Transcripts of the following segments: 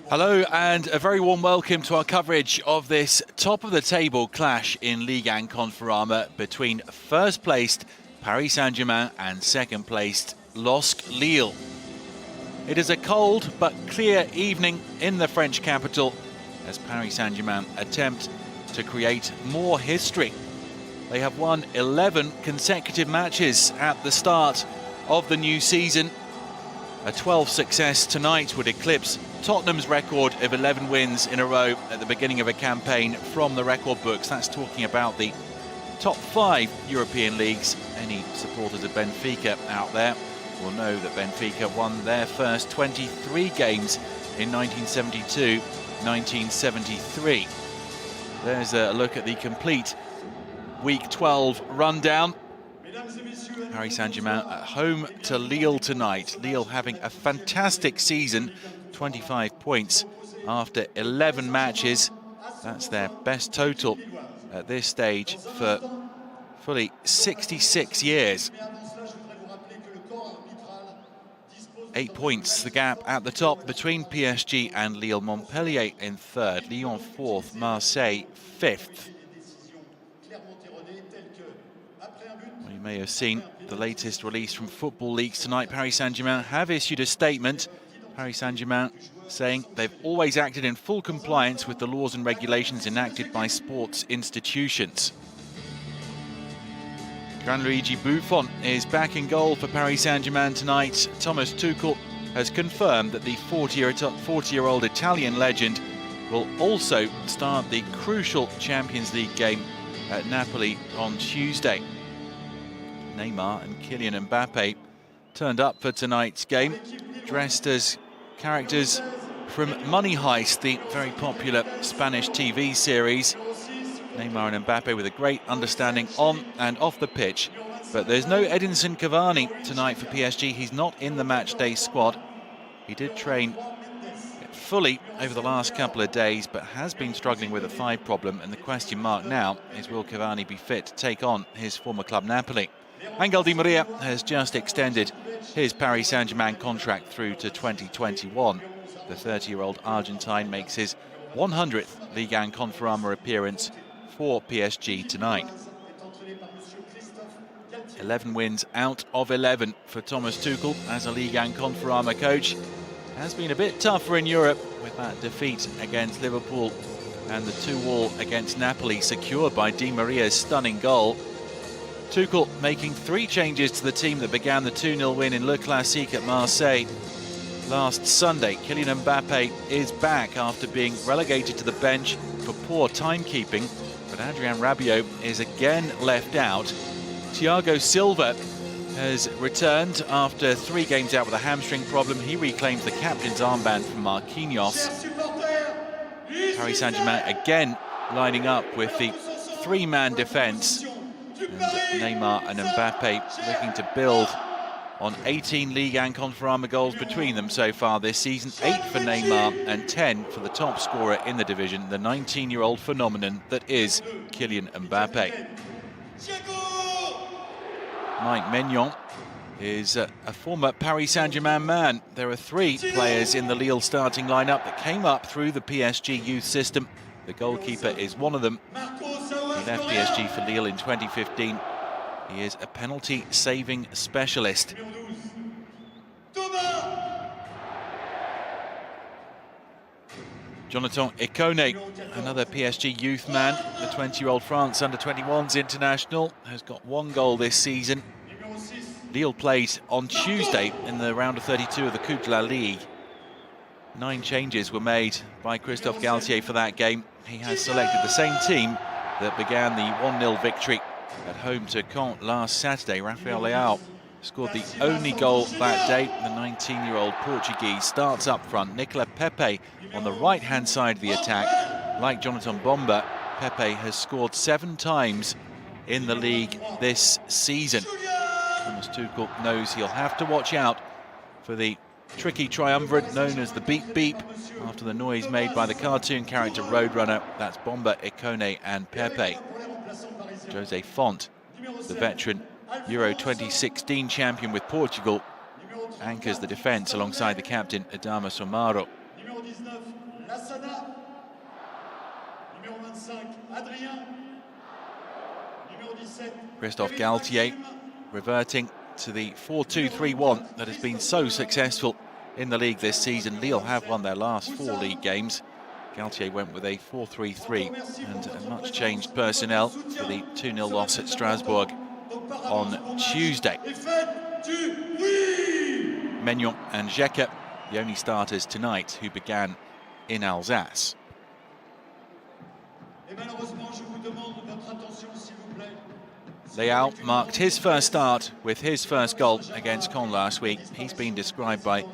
Hello and a very warm welcome to our coverage of this top-of-the-table clash in Ligue 1 Conforama between first-placed Paris Saint-Germain and second-placed Losc Lille. It is a cold but clear evening in the French capital as Paris Saint-Germain attempt to create more history. They have won 11 consecutive matches at the start of the new season. A 12th success tonight would eclipse Tottenham's record of 11 wins in a row at the beginning of a campaign from the record books. That's talking about the top 5 European leagues. Any supporters of Benfica out there will know that Benfica won their first 23 games in 1972-1973. There's a look at the complete Week 12 rundown. Paris Saint-Germain at home to Lille tonight. Lille having a fantastic season, 25 points after 11 matches. That's their best total at this stage for fully 66 years. 8 points the gap at the top between PSG and Lille. Montpellier in third, Lyon fourth, Marseille fifth. Well, you may have seen the latest release from Football Leaks tonight. Paris Saint-Germain have issued a statement. Paris Saint-Germain saying they've always acted in full compliance with the laws and regulations enacted by sports institutions. Gianluigi Buffon is back in goal for Paris Saint-Germain tonight. Thomas Tuchel has confirmed that the 40-year-old Italian legend will also start the crucial Champions League game at Napoli on Tuesday. Neymar and Kylian Mbappe turned up for tonight's game, dressed as characters from Money Heist, the very popular Spanish TV series. Neymar and Mbappe with a great understanding on and off the pitch. But there's no Edinson Cavani tonight for PSG. He's not in the matchday squad. He did train fully over the last couple of days, but has been struggling with a thigh problem. And the question mark now is, will Cavani be fit to take on his former club Napoli? Angel Di Maria has just extended his Paris Saint-Germain contract through to 2021. The 30-year-old Argentine makes his 100th Ligue 1 Conforama appearance for PSG tonight. 11 wins out of 11 for Thomas Tuchel as a Ligue 1 Conforama coach. Has been a bit tougher in Europe with that defeat against Liverpool and the 2-2 against Napoli secured by Di Maria's stunning goal. Tuchel making 3 changes to the team that began the 2-0 win in Le Classique at Marseille last Sunday. Kylian Mbappe is back after being relegated to the bench for poor timekeeping, but Adrien Rabiot is again left out. Thiago Silva has returned after 3 games out with a hamstring problem. He reclaims the captain's armband from Marquinhos. Paris Saint-Germain again lining up with the 3-man defence. And Neymar and Mbappe looking to build on 18 Ligue 1 Conforama goals between them so far this season. 8 for Neymar and 10 for the top scorer in the division, the 19-year-old phenomenon that is Kylian Mbappe. Mike Maignan is a former Paris Saint-Germain man. There are 3 players in the Lille starting lineup that came up through the PSG youth system. The goalkeeper is one of them. He left PSG for Lille in 2015. He is a penalty-saving specialist. Jonathan Ekone, another PSG youth man, the 20-year-old France under-21s international, has got 1 goal this season. Lille played on Tuesday in the round of 32 of the Coupe de la Ligue. 9 changes were made by Christophe Galtier for that game. He has selected the same team that began the 1-0 victory at home to Caen last Saturday. Rafael Leao scored the only goal that day. The 19-year-old Portuguese starts up front. Nicola Pepe on the right-hand side of the attack. Like Jonathan Bomba, Pepe has scored 7 times in the league this season. Thomas Tuchel knows he'll have to watch out for the tricky triumvirate known as the beep beep, after the noise made by the cartoon character Roadrunner. That's Bomba, Ikone and Pepe. Jose Font, the veteran Euro 2016 champion with Portugal, anchors the defence alongside the captain Adama Somaro. Christophe Galtier reverting to the 4-2-3-1 that has been so successful in the league this season. Lille have won their last 4 league games. Galtier went with a 4-3-3 and a much changed personnel for the 2-0 loss at Strasbourg on Tuesday. Maignan and Jeka, the only starters tonight who began in Alsace. Leao marked his first start with his first goal against Caen last week. He's been described by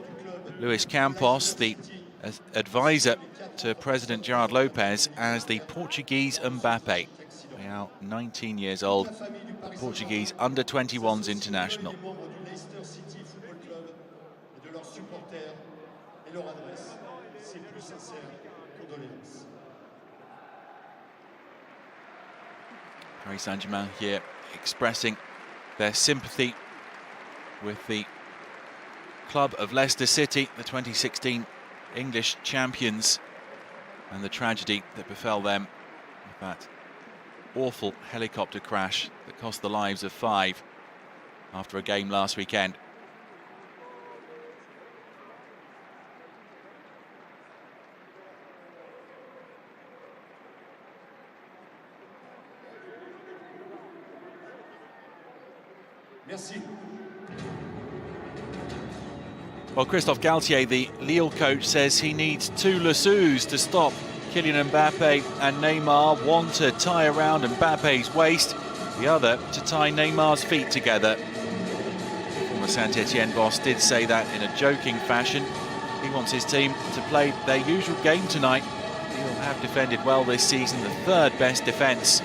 Luis Campos, the advisor to President Gerard Lopez, as the Portuguese Mbappe. Leao, 19 years old, the Portuguese under-21s international. Paris Saint-Germain here expressing their sympathy with the club of Leicester City, the 2016 English champions, and the tragedy that befell them with that awful helicopter crash that cost the lives of 5 after a game last weekend. Merci. Well, Christophe Galtier, the Lille coach, says he needs 2 Lassus to stop Kylian Mbappe and Neymar. One to tie around Mbappe's waist, the other to tie Neymar's feet together. Former Saint-Etienne boss did say that in a joking fashion. He wants his team to play their usual game tonight. Lille have defended well this season, the 3rd best defence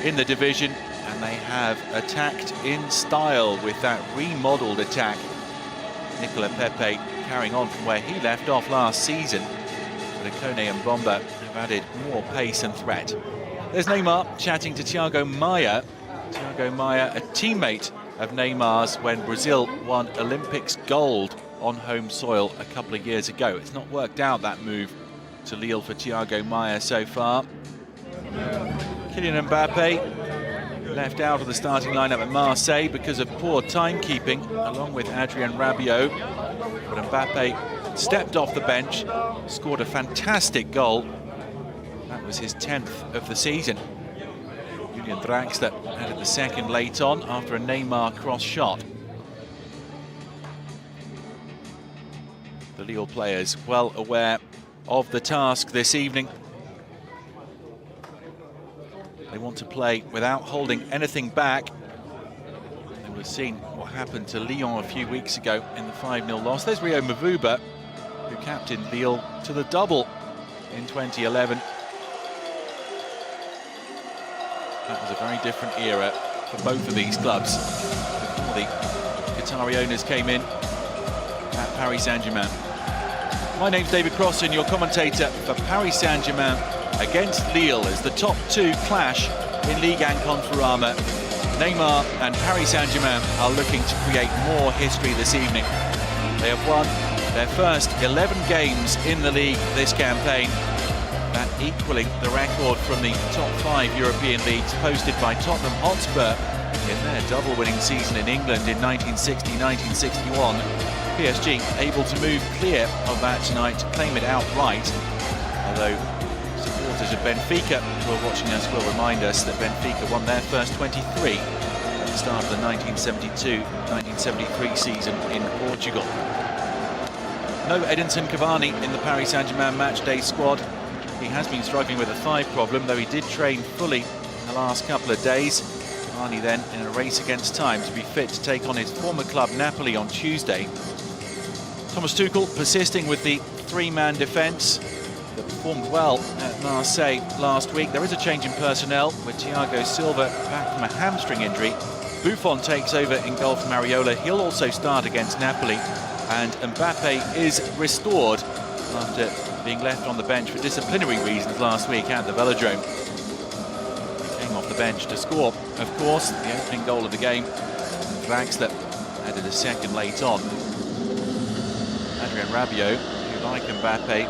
in the division, and they have attacked in style with that remodelled attack. Nicola Pepe carrying on from where he left off last season, but Ikone and Bomba have added more pace and threat. There's Neymar chatting to Thiago Maia. Thiago Maia, a teammate of Neymar's when Brazil won Olympics gold on home soil a couple of years ago. It's not worked out, that move to Lille for Thiago Maia so far. Kylian Mbappe left out of the starting lineup at Marseille because of poor timekeeping, along with Adrien Rabiot. But Mbappe stepped off the bench, scored a fantastic goal. That was his 10th of the season. Julian Draxler added the 2nd late on after a Neymar cross shot. The Lille players well aware of the task this evening. They want to play without holding anything back. And we've seen what happened to Lyon a few weeks ago in the 5-0 loss. There's Rio Mavuba, who captained Lille to the double in 2011. That was a very different era for both of these clubs before the Qatari owners came in at Paris Saint-Germain. My name's David Crossan, your commentator for Paris Saint-Germain against Lille as the top 2 clash in Ligue 1 Conforama. Neymar and Paris Saint-Germain are looking to create more history this evening. They have won their first 11 games in the league this campaign, that equaling the record from the top 5 European leagues posted by Tottenham Hotspur in their double-winning season in England in 1960-1961. PSG able to move clear of that tonight to claim it outright, although supporters of Benfica who are watching us will remind us that Benfica won their first 23 at the start of the 1972-1973 season in Portugal. No Edinson Cavani in the Paris Saint-Germain matchday squad. He has been struggling with a thigh problem, though he did train fully in the last couple of days Cavani then in a race against time to be fit to take on his former club Napoli on Tuesday. Thomas Tuchel persisting with the three-man defence that performed well at Marseille last week. There is a change in personnel with Thiago Silva back from a hamstring injury. Buffon takes over in goal for Mariola. He'll also start against Napoli. And Mbappe is restored after being left on the bench for disciplinary reasons last week at the Velodrome. He came off the bench to score, of course, the opening goal of the game. Draxler added a second late on. Adrien Rabiot, who like Mbappe,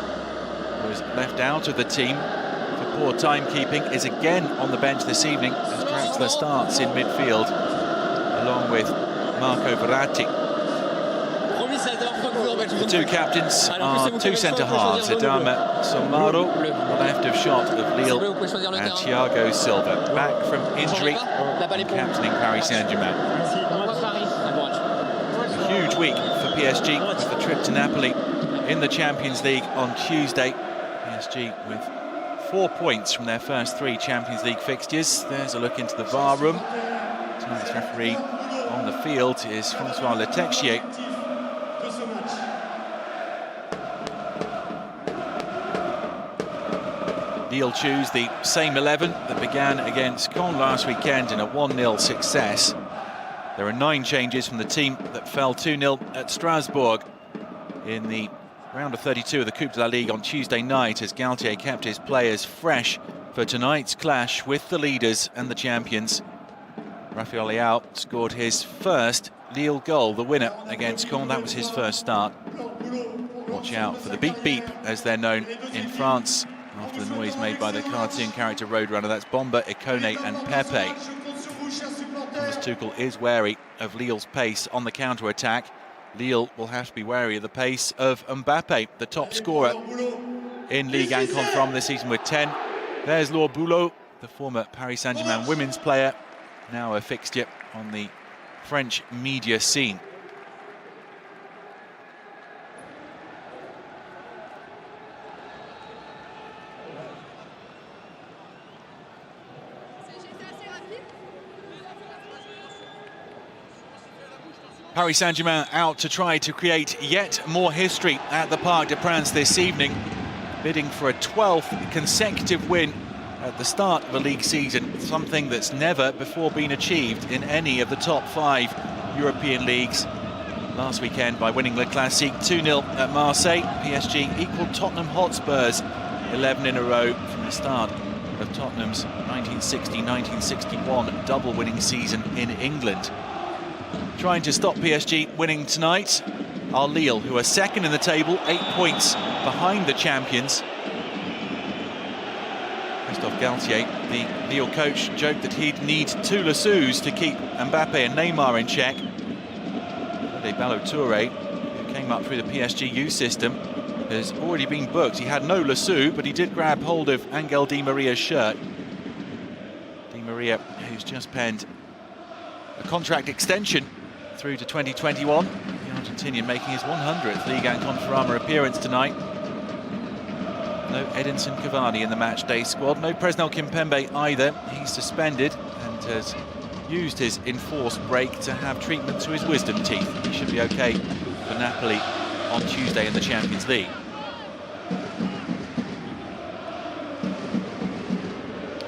was left out of the team for poor timekeeping, is again on the bench this evening as Draxler starts in midfield, along with Marco Verratti. The two captains are two centre-halves, Adama Somaro on the left of shot of Lille, and Thiago Silva, back from injury and captaining Paris Saint-Germain. A huge week for PSG with the trip to Napoli in the Champions League on Tuesday. PSG with 4 points from their first 3 Champions League fixtures. There's a look into the VAR room. Tonight's referee on the field is François Letexier. Lille choose the same 11 that began against Caen last weekend in a 1-0 success. There are 9 changes from the team that fell 2-0 at Strasbourg in the round of 32 of the Coupe de la Ligue on Tuesday night, as Galtier kept his players fresh for tonight's clash with the leaders and the champions. Rafael Leao scored his first Lille goal, the winner against Caen. That was his first start. Watch out for the beep beep, as they're known in France, after the noise made by the cartoon character Roadrunner. That's Bomba, Ikone and Pepe. Thomas Tuchel is wary of Lille's pace on the counter-attack. Lille will have to be wary of the pace of Mbappe, the top scorer in Ligue 1 Conférence this season with 10. There's Laure Boulot, the former Paris Saint-Germain women's player, now a fixture on the French media scene. Paris Saint-Germain out to try to create yet more history at the Parc des Princes this evening, bidding for a 12th consecutive win at the start of a league season, something that's never before been achieved in any of the top 5 European leagues. Last weekend, by winning Le Classique 2-0 at Marseille, PSG equalled Tottenham Hotspur's 11 in a row from the start of Tottenham's 1960-1961 double winning season in England. Trying to stop PSG winning tonight are Lille, who are second in the table, 8 points behind the champions. Christophe Galtier, the Lille coach, joked that he'd need 2 Lassus to keep Mbappe and Neymar in check. Ballo-Touré, who came up through the PSG youth system, has already been booked. He had no Lassus, but he did grab hold of Angel Di Maria's shirt. Di Maria, who's just penned a contract extension through to 2021. The Argentinian making his 100th Ligue 1 Conforama appearance tonight. No Edinson Cavani in the match day squad. No Presnel Kimpembe either. He's suspended and has used his enforced break to have treatment to his wisdom teeth. He should be okay for Napoli on Tuesday in the Champions League.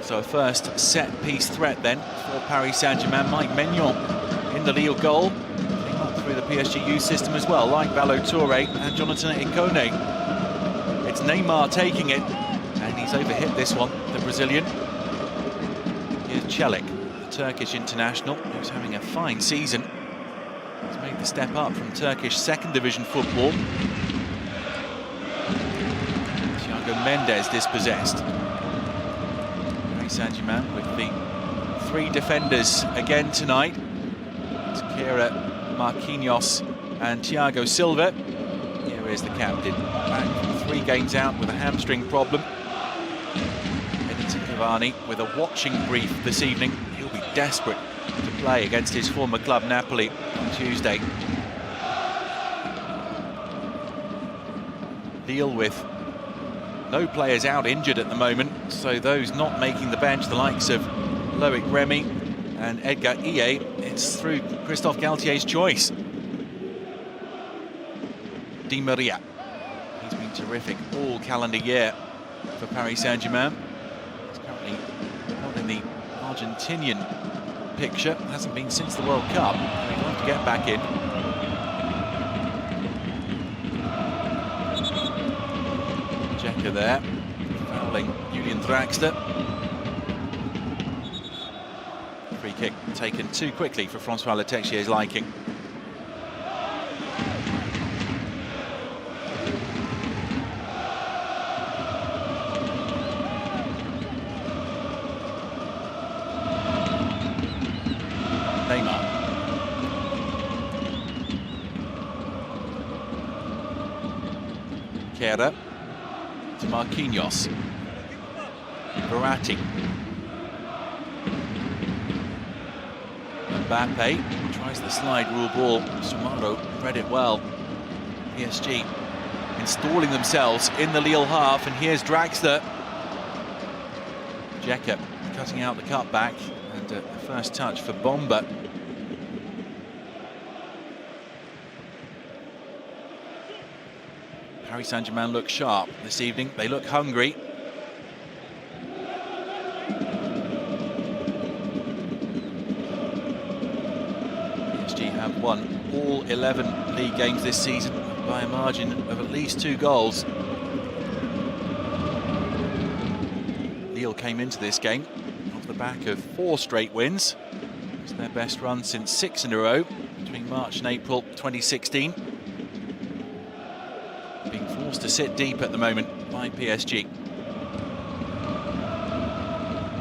So a first set-piece threat then for Paris Saint-Germain. Mike Maignan in the Lille goal. Came up through the PSG youth system as well, like Ballo-Touré and Jonathan Ikone. It's Neymar taking it, and he's overhit this one, the Brazilian. Here's Celik, the Turkish international, who's having a fine season. He's made the step up from Turkish second division football. Thiago Mendes dispossessed. Saint-Germain with the 3 defenders again tonight. It's Kira, Marquinhos and Thiago Silva. Here is the captain, back from 3 games out with a hamstring problem. Edinson Cavani with a watching brief this evening. He'll be desperate to play against his former club Napoli on Tuesday. Lille with no players out injured at the moment, so those not making the bench, the likes of Loic Remy And Edgar Ie, it's through Christophe Galtier's choice. Di Maria, he's been terrific all calendar year for Paris Saint-Germain. He's currently not in the Argentinian picture, hasn't been since the World Cup. He'd love to get back in. Jeka there, fouling Julian Draxler. Free kick taken too quickly for Francois Letexier's liking. Neymar. Kera to Marquinhos. Verratti. Mbappe tries the slide rule ball. Sumaro read it well. PSG installing themselves in the Lille half, and here's Draxler. Jeka cutting out the cutback, and the first touch for Bomba. Paris Saint-Germain look sharp this evening. They look hungry. PSG have won all 11 league games this season by a margin of at least 2 goals. Lille came into this game off the back of 4 straight wins. It's their best run since 6 in a row between March and April 2016. Being forced to sit deep at the moment by PSG.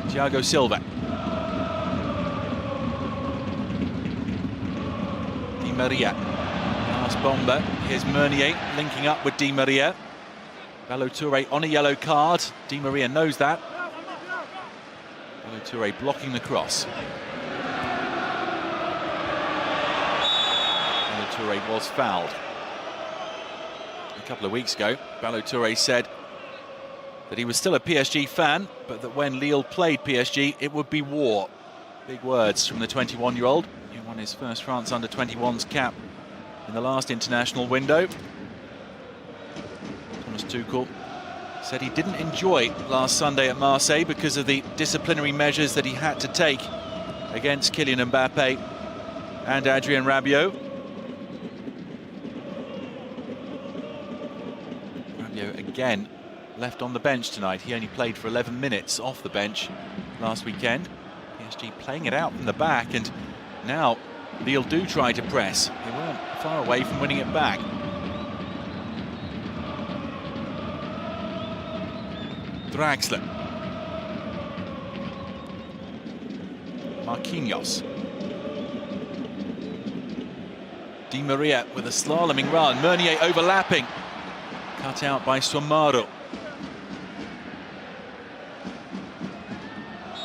Thiago Silva. Di Maria. Last Bomba. Here's Meunier linking up with Di Maria. Ballo-Touré on a yellow card. Di Maria knows that. Ballo-Touré blocking the cross. Ballo-Touré was fouled. A couple of weeks ago, Ballo-Touré said that he was still a PSG fan, but that when Lille played PSG, it would be war. Big words from the 21-year-old, who won his first France under-21s cap in the last international window. Thomas Tuchel said he didn't enjoy last Sunday at Marseille because of the disciplinary measures that he had to take against Kylian Mbappe and Adrien Rabiot. Again left on the bench tonight. He only played for 11 minutes off the bench last weekend. PSG playing it out from the back, and now Lille do try to press. They weren't far away from winning it back. Draxler. Marquinhos. Di Maria with a slaloming run. Meunier overlapping. Cut out by Sumaro.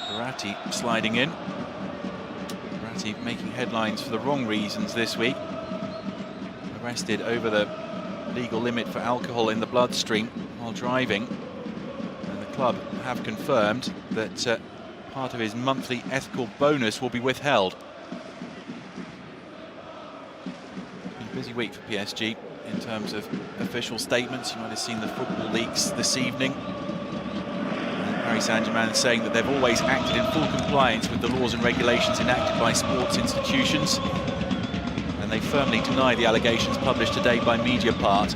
Verratti sliding in. Verratti making headlines for the wrong reasons this week. Arrested over the legal limit for alcohol in the bloodstream while driving. And the club have confirmed that part of his monthly ethical bonus will be withheld. Been a busy week for PSG. In terms of official statements, you might have seen the football leaks this evening. And Paris Saint-Germain saying that they've always acted in full compliance with the laws and regulations enacted by sports institutions. And they firmly deny the allegations published today by Mediapart.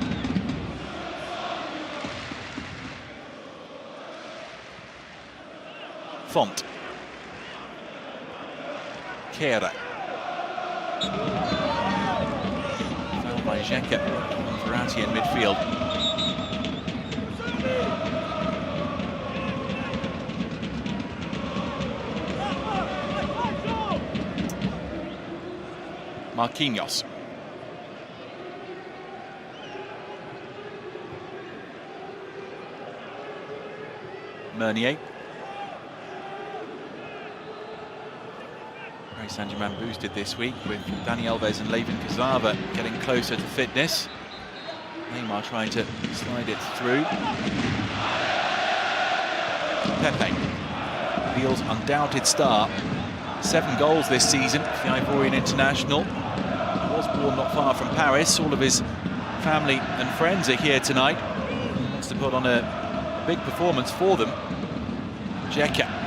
Font. Kera. By Jeka and Verratti in midfield. Marquinhos. Meunier. Paris Saint-Germain boosted this week with Dani Alves and Layvin Kurzawa getting closer to fitness. Neymar trying to slide it through. Pepe. Lille's undoubted star 7 goals this season for the Ivorian international. He was born not far from Paris. All of his family and friends are here tonight. He wants to put on a big performance for them. Dzeka.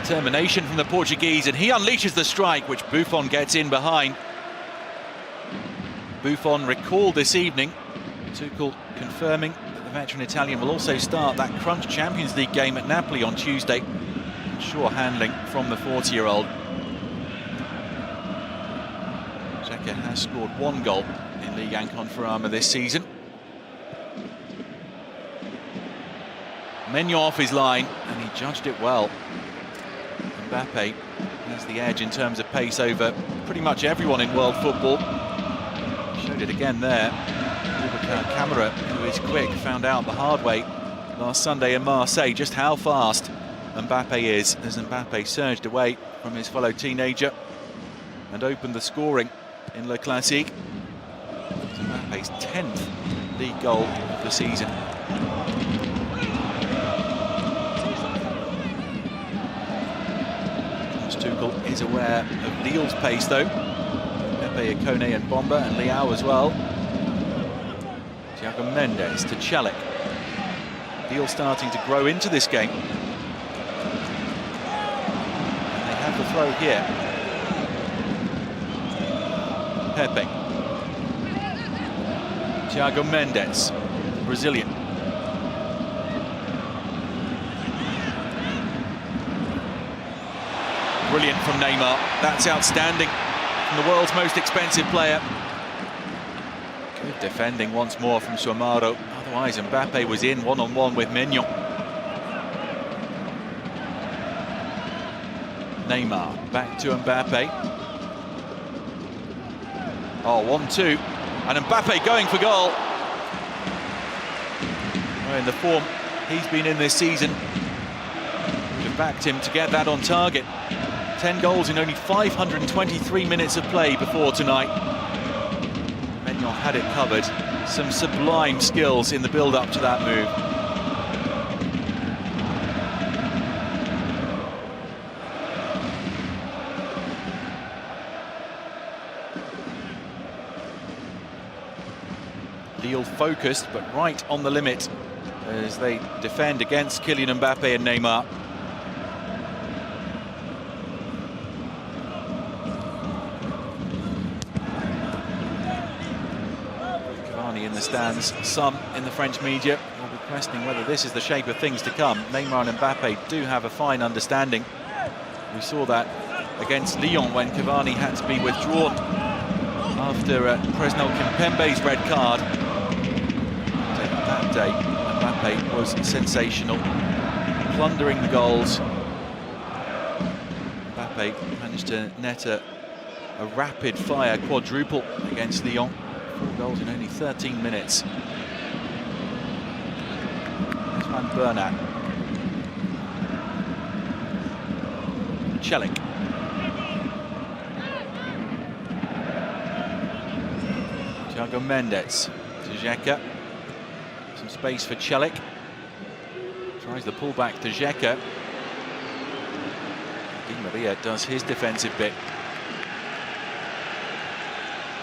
Determination from the Portuguese, and he unleashes the strike, which Buffon gets in behind. Buffon recalled this evening, Tuchel confirming that the veteran Italian will also start that crunch Champions League game at Napoli on Tuesday. Sure handling from the 40-year-old. Dzeka has scored 1 goal in Ligue 1 Conforama this season. Maignan off his line, and he judged it well. Mbappe has the edge in terms of pace over pretty much everyone in world football. Showed it again there. Camera, who is quick, found out the hard way last Sunday in Marseille just how fast Mbappe is, as Mbappe surged away from his fellow teenager and opened the scoring in Le Classique. It's Mbappe's 10th league goal of the season. Tuchel is aware of Lille's pace though. Pepe, Ikone and Bomba, and Leao as well. Thiago Mendes to Celik. Lille starting to grow into this game. And they have the throw here. Pepe. Thiago Mendes, Brazilian. Brilliant from Neymar. That's outstanding from the world's most expensive player. Good defending once more from Suamaro. Otherwise, Mbappe was in one-on-one with Maignan. Neymar back to Mbappe. Oh, 1-2. And Mbappe going for goal. Well, in the form he's been in this season, would have backed him to get that on target. 10 goals in only 523 minutes of play before tonight. Maignan had it covered. Some sublime skills in the build-up to that move. Lille focused, but right on the limit as they defend against Kylian Mbappe and Neymar. In the stands, some in the French media will be questioning whether this is the shape of things to come. Neymar and Mbappe do have a fine understanding. We saw that against Lyon when Cavani had to be withdrawn after Presnel Kimpembe's red card. That day, Mbappe was sensational, plundering the goals. Mbappe managed to net a rapid-fire quadruple against Lyon. 4 goals in only 13 minutes. There's Van Bernat. Celik. Thiago Mendes to Dzeka. Some space for Celik. Tries the pullback to Dzeka. Di Maria does his defensive bit.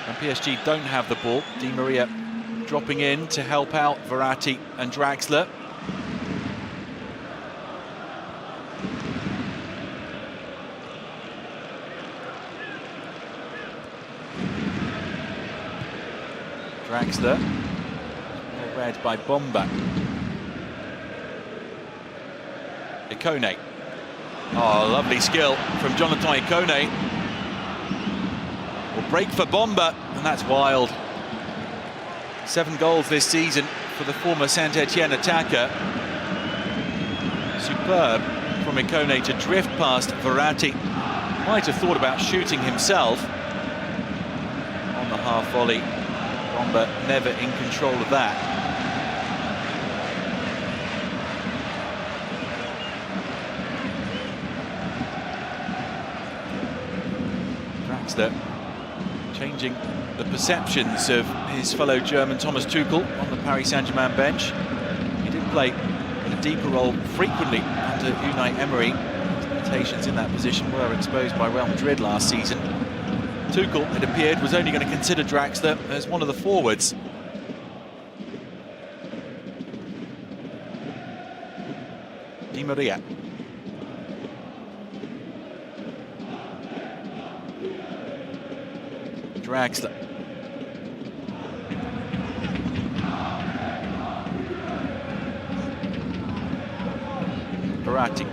And PSG don't have the ball. Di Maria dropping in to help out Verratti and Draxler. Draxler, well read by Bomba. Ikone. Oh, lovely skill from Jonathan Ikone. Will break for Bomba, and that's wild. 7 goals this season for the former Saint-Etienne attacker. Superb from Ikone to drift past Verratti. Might have thought about shooting himself on the half volley. Bomba never in control of that. Draxler changing the perceptions of his fellow German Thomas Tuchel on the Paris Saint-Germain bench. He did play in a deeper role frequently under Unai Emery. limitations in that position were exposed by Real Madrid last season. Tuchel, it appeared, was only going to consider Draxler as one of the forwards. Di Maria. Draxler. Verratti.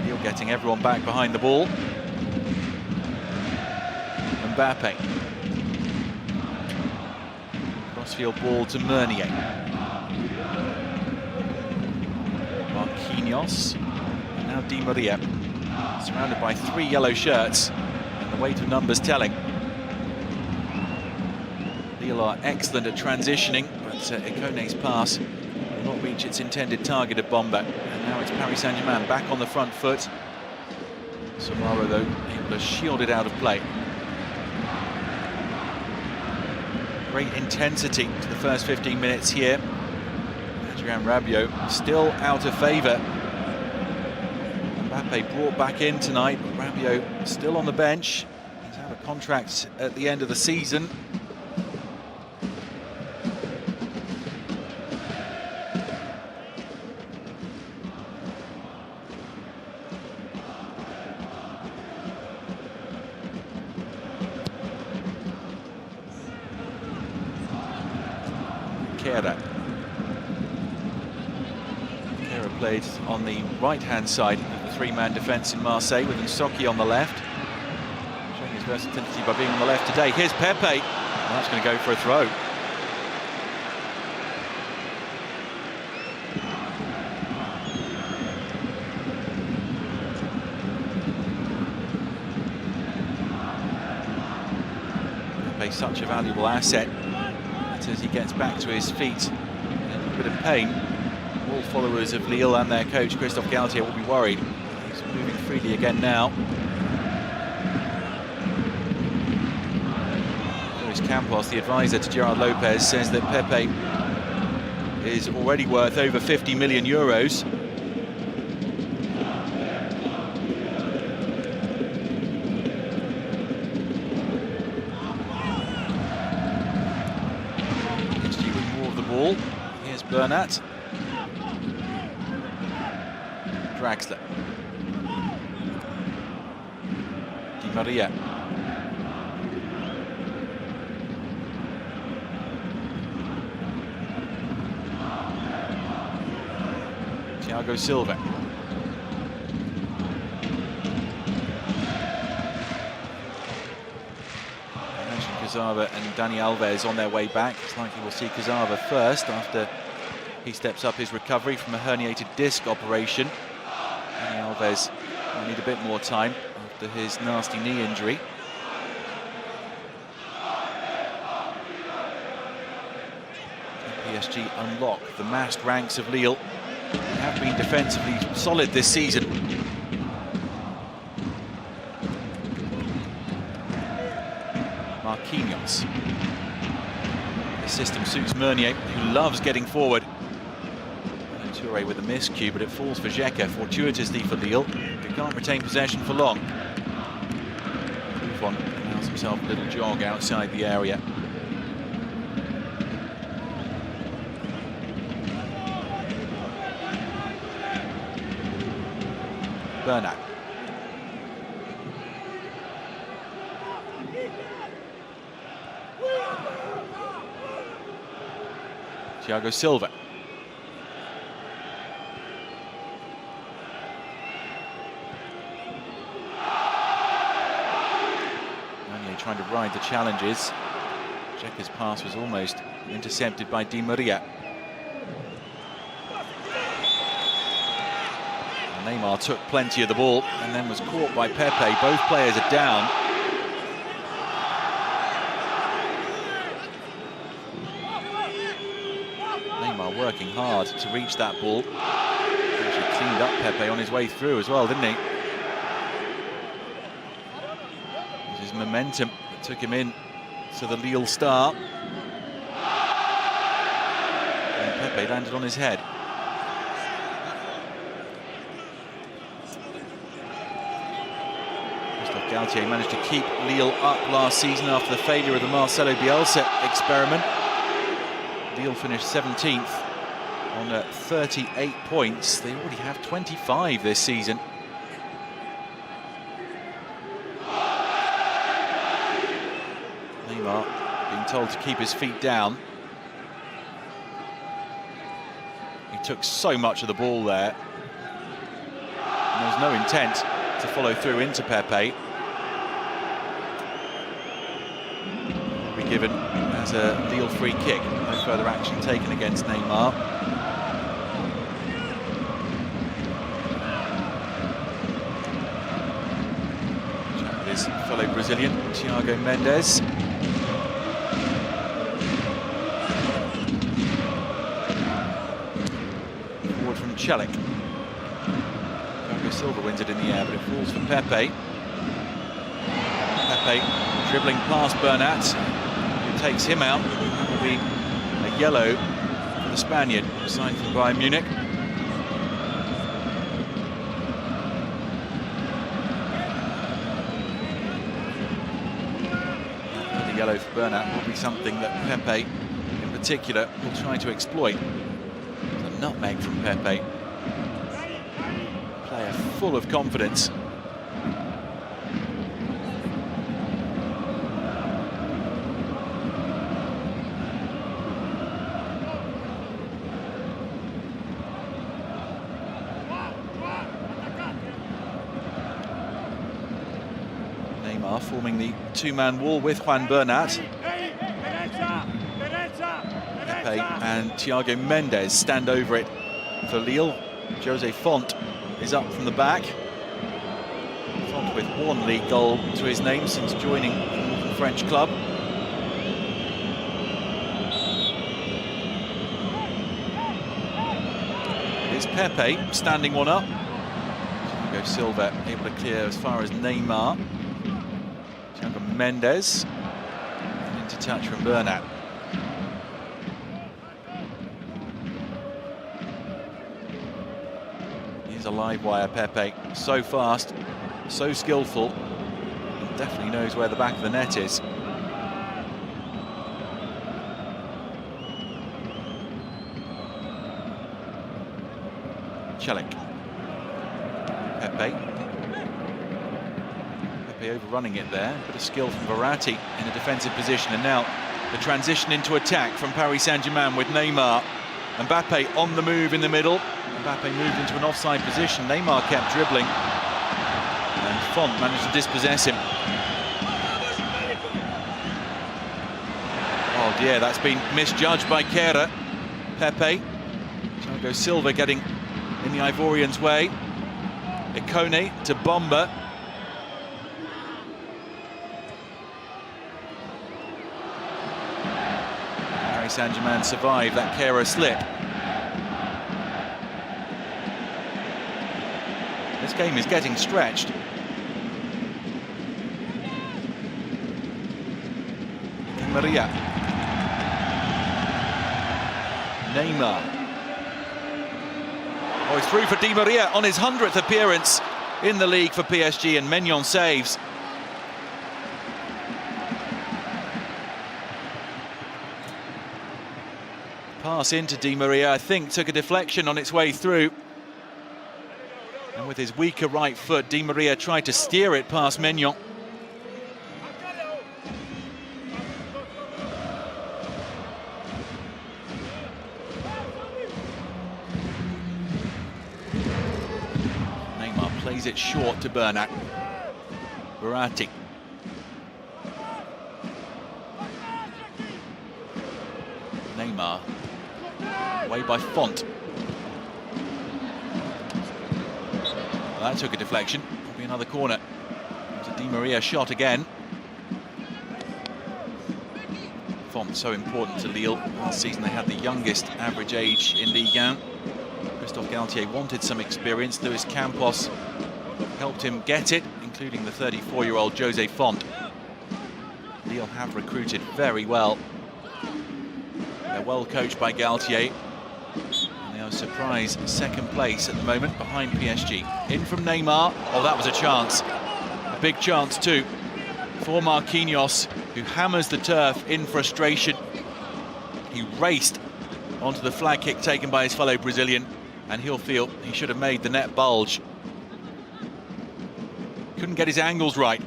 You're getting everyone back behind the ball. Mbappe. Crossfield ball to Meunier. Marquinhos. And now Di Maria. Surrounded by 3 yellow shirts. And the weight of numbers telling. Lille are excellent at transitioning, but Ikone's pass will not reach its intended target of Bomba. And now it's Paris Saint-Germain back on the front foot. Samara, though, able to shield it out of play. Great intensity to the first 15 minutes here. Adrien Rabiot still out of favour. Mbappe brought back in tonight, but Rabiot still on the bench. He's out of contract at the end of the season. Kera played on the right-hand side of the 3-man defence in Marseille, with Nsoki on the left. Showing his versatility by being on the left today. Here's Pepe. And that's going to go for a throw. Pepe's such a valuable asset. As he gets back to his feet in a little bit of pain, all followers of Lille and their coach Christophe Galtier will be worried. He's moving freely again now. Luis Campos, the advisor to Gerard Lopez, says that Pepe is already worth over 50 million euros. Here's Bernat. Draxler. Di Maria. Thiago Silva. Cazava and Dani Alves on their way back. It's likely we'll see Cazava first after he steps up his recovery from a herniated disc operation. Dani Alves will need a bit more time after his nasty knee injury. PSG unlock the massed ranks of Lille. They have been defensively solid this season. Marquinhos. The system suits Meunier, who loves getting forward. Touré with a miscue, but it falls for Xhaka, fortuitously for Lille, who can't retain possession for long. Buffon allows himself a little jog outside the area. Bernat. Thiago Silva. Meunier trying to ride the challenges. Xhaka's pass was almost intercepted by Di Maria. And Neymar took plenty of the ball and then was caught by Pepe. Both players are down. Working hard to reach that ball. Actually cleaned up Pepe on his way through as well, didn't he? It was his momentum that took him in to the Lille star. And Pepe landed on his head. Christophe Galtier managed to keep Lille up last season after the failure of the Marcelo Bielsa experiment. Lille finished 17th on 38 points. They already have 25 this season. Neymar being told to keep his feet down. He took so much of the ball there. And there was no intent to follow through into Pepe. Will be given as a Lille free kick. No further action taken against Neymar. Chat with his fellow Brazilian, Thiago Mendes. Forward from Celik. Silva wins it in the air, but it falls for Pepe. Pepe dribbling past Bernat, who takes him out. That will be a yellow for the Spaniard, signed from Bayern Munich. The yellow for Bernat will be something that Pepe, in particular, will try to exploit. It's a nutmeg from Pepe. Player full of confidence. Neymar forming the two-man wall with Juan Bernat. Pepe and Thiago Mendes stand over it for Lille. Jose Font is up from the back. Font with one league goal to his name since joining the French club. It's Pepe standing one up. Thiago Silva able to clear as far as Neymar. Thiago Mendes. And into touch from Bernat. A live wire Pepe, so fast, so skillful, and definitely knows where the back of the net is. Celik. Pepe overrunning it there, bit of skill from Verratti in a defensive position, and now the transition into attack from Paris Saint-Germain with Neymar. Mbappe on the move in the middle. Mbappe moved into an offside position. Neymar kept dribbling. And Font managed to dispossess him. Oh dear, that's been misjudged by Kehrer. Pepe. Thiago Silva getting in the Ivorians' way. Ikone to Bomba. Paris Saint-Germain survived that Kehrer slip. This game is getting stretched. Maria. Neymar. Oh, he's through for Di Maria on his 100th appearance in the league for PSG, and Maignan saves. Pass into Di Maria, I think, took a deflection on its way through. And with his weaker right foot, Di Maria tried to steer it past Maignan. Neymar plays it short to Bernat. Verratti. Neymar. Away by Font. Well, that took a deflection. Will be another corner. It's a Di Maria shot again. Font so important to Lille. Last season they had the youngest average age in Ligue 1. Christophe Galtier wanted some experience. Luis Campos helped him get it, including the 34-year-old Jose Font. Lille have recruited very well. They're well coached by Galtier. And they are surprise second place at the moment behind PSG. In from Neymar. Oh, that was a chance. A big chance too for Marquinhos, who hammers the turf in frustration. He raced onto the flag kick taken by his fellow Brazilian, and he'll feel he should have made the net bulge. Couldn't get his angles right.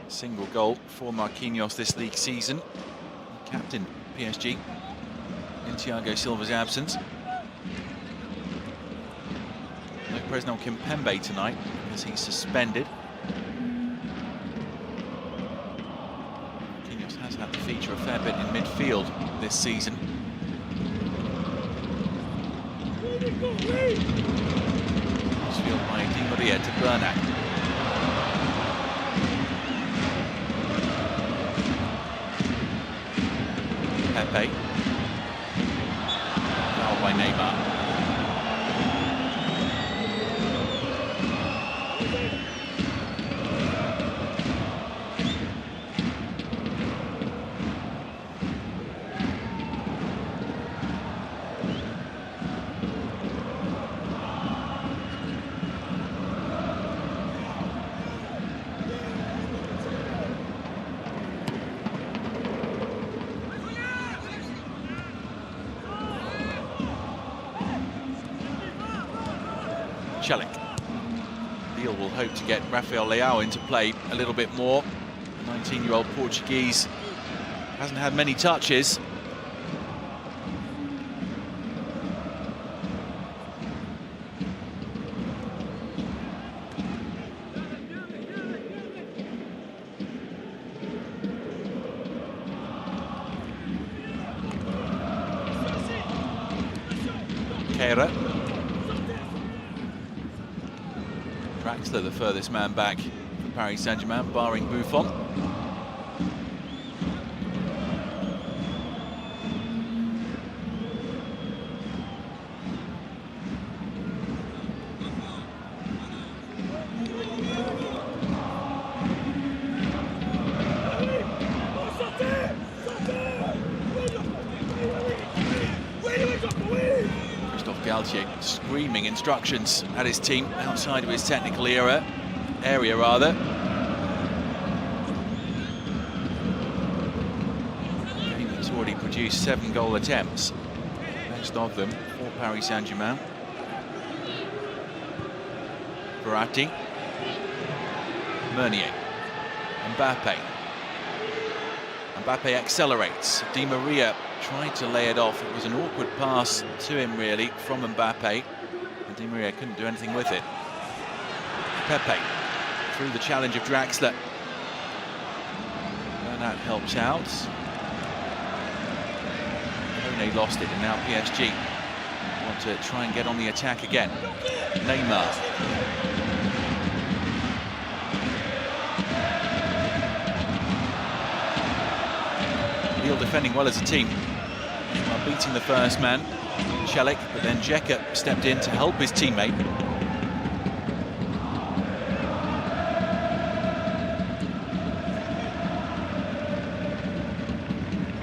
Single goal for Marquinhos this league season. Captain PSG in Thiago Silva's absence. No Presnel Kimpembe tonight because he's suspended. Marquinhos has had to feature a fair bit in midfield this season. Field by Di Maria to Bernat. Pepe. Foul by Neymar. Lille will hope to get Rafael Leao into play a little bit more. The 19-year-old Portuguese hasn't had many touches. Kehrer. Draxler, the furthest man back for Paris Saint-Germain, barring Buffon. Screaming instructions at his team outside of his technical area. He's already produced 7 goal attempts, most of them for Paris Saint-Germain. Verratti, Meunier, Mbappe. Mbappe accelerates. Di Maria tried to lay it off. It was an awkward pass to him, really, from Mbappe. And Di Maria couldn't do anything with it. Pepe through the challenge of Draxler. Bernat helps out. Kone lost it, and now PSG want to try and get on the attack again. Neymar. Lille defending well as a team. While beating the first man, Celik, but then Džeka stepped in to help his teammate.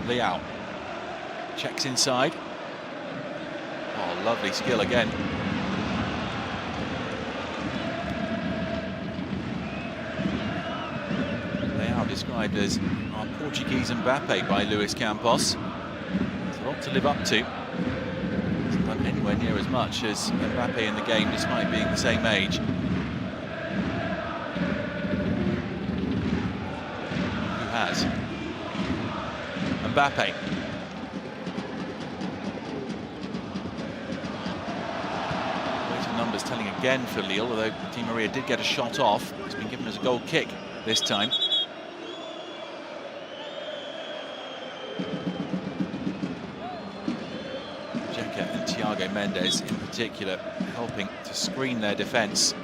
Leao checks inside. Oh, lovely skill again. Leao described as our Portuguese Mbappe by Luis Campos. It's a lot to live up to. Hasn't done anywhere near as much as Mbappe in the game, despite being the same age. Who has? Mbappe. Greater numbers telling again for Lille, although Di Maria did get a shot off. It's been given as a goal kick this time. Džeka and Thiago Mendes in particular helping to screen their defence,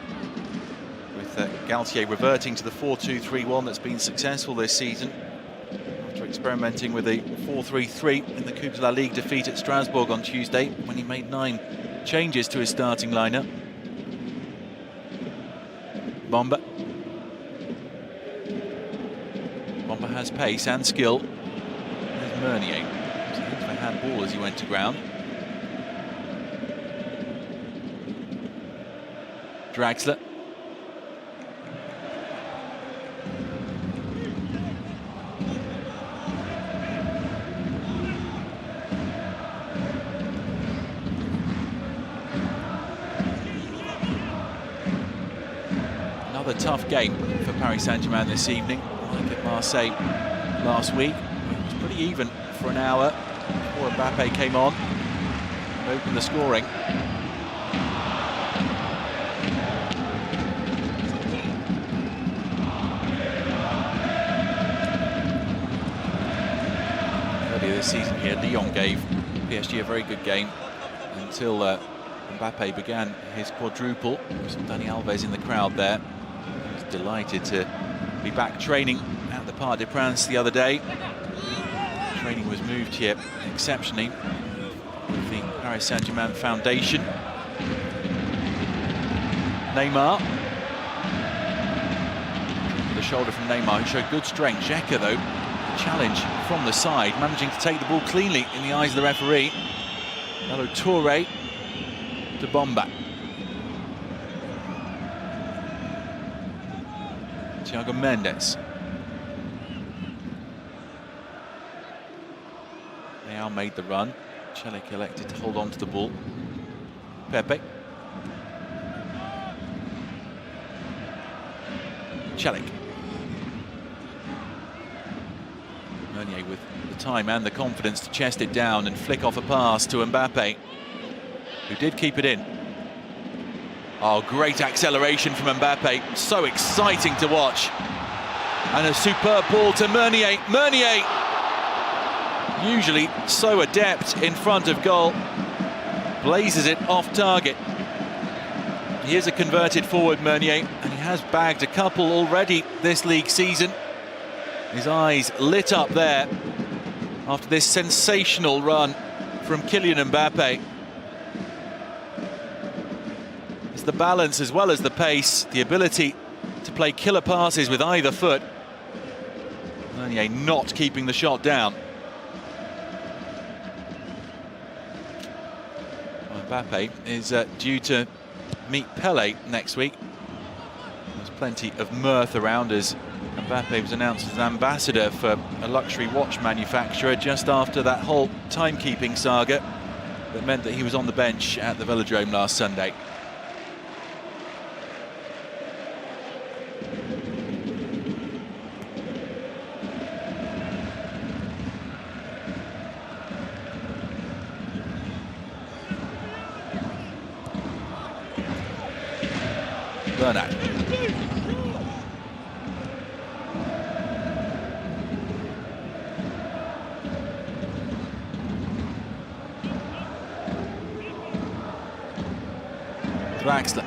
with Galtier reverting to the 4-2-3-1 that's been successful this season after experimenting with a 4-3-3 in the Coupe de la Ligue defeat at Strasbourg on Tuesday, when he made 9 changes to his starting lineup. Bomba has pace and skill. Meunier. So into the handball as he went to ground. Draxler. Another tough game for Paris Saint-Germain this evening, like at Marseille last week. It was pretty even for an hour before Mbappe came on and opened the scoring. Earlier this season here, Lyon gave PSG a very good game until Mbappe began his quadruple. Some Dani Alves in the crowd there. He was delighted to be back training at the Parc des Princes the other day. Training was moved here exceptionally with the Paris Saint-Germain Foundation. Neymar. The shoulder from Neymar, who showed good strength. Xhaka, though, challenge from the side, managing to take the ball cleanly in the eyes of the referee. Hello, Touré to Bomba. Thiago Mendes. Now made the run. Celik elected to hold on to the ball. Pepe. Celik. Meunier with the time and the confidence to chest it down and flick off a pass to Mbappe, who did keep it in. Oh, great acceleration from Mbappe. So exciting to watch. And a superb ball to Meunier. Meunier, usually so adept in front of goal, blazes it off target. He is a converted forward, Meunier, and he has bagged a couple already this league season. His eyes lit up there after this sensational run from Kylian Mbappe. It's the balance as well as the pace, the ability to play killer passes with either foot. Meunier not keeping the shot down. Mbappe is due to meet Pele next week. There's plenty of mirth around as Mbappe was announced as ambassador for a luxury watch manufacturer just after that whole timekeeping saga that meant that he was on the bench at the Velodrome last Sunday. Bernat. Draxler.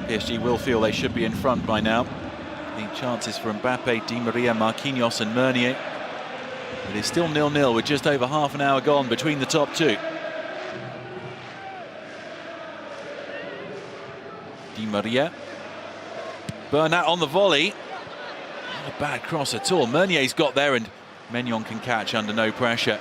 PSG will feel they should be in front by now. The chances for Mbappe, Di Maria, Marquinhos and Meunier. It is still 0-0 with just over half an hour gone between the top two. Di Maria. Bernat on the volley. Not a bad cross at all. Meunier's got there and Maignan can catch under no pressure.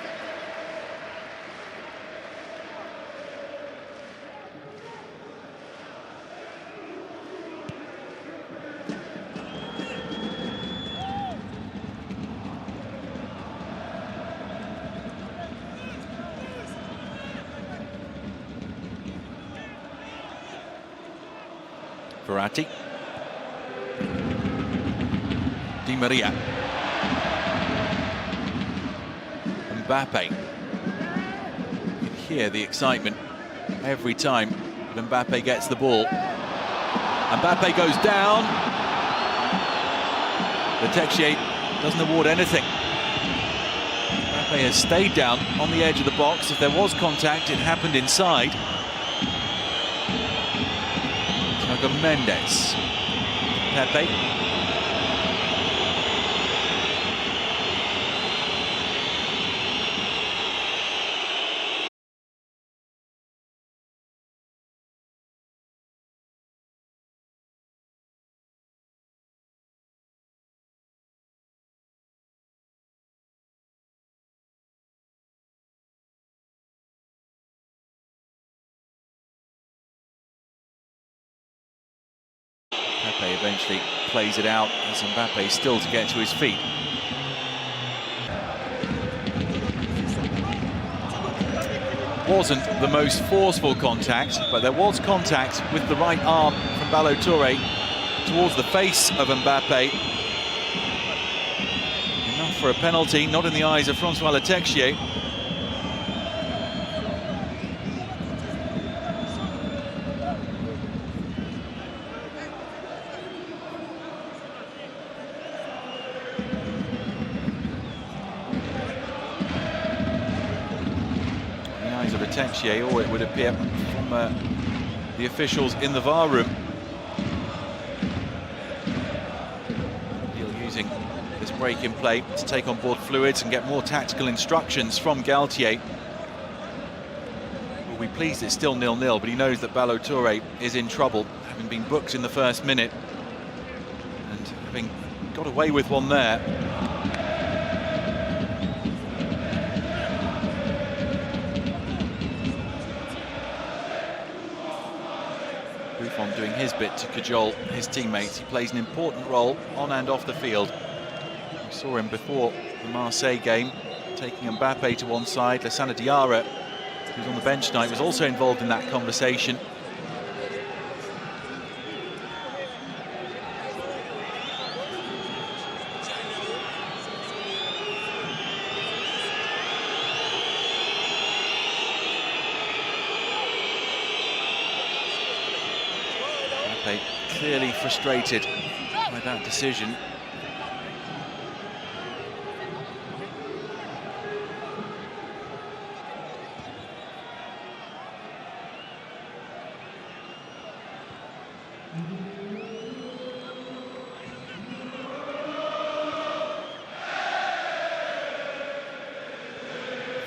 Verratti. Di Maria. Mbappe. You can hear the excitement every time that Mbappe gets the ball. Mbappe goes down. The Texier doesn't award anything. Mbappe has stayed down on the edge of the box. If there was contact, it happened inside. Thiago Mendes. Pepe. Mbappe eventually plays it out as Mbappe still to get to his feet. Wasn't the most forceful contact, but there was contact with the right arm from Ballo-Touré towards the face of Mbappe. Enough for a penalty, not in the eyes of Francois Letexier. Texier, or it would appear from the officials in the VAR room. Lille using this break in play to take on board fluids and get more tactical instructions from Galtier. We'll be pleased it's still 0-0, but he knows that Ballo-Touré is in trouble, having been booked in the first minute and having got away with one there. Buffon doing his bit to cajole his teammates. He plays an important role on and off the field. We saw him before the Marseille game, taking Mbappe to one side. Lassana Diarra, who's on the bench tonight, was also involved in that conversation. Clearly frustrated by that decision.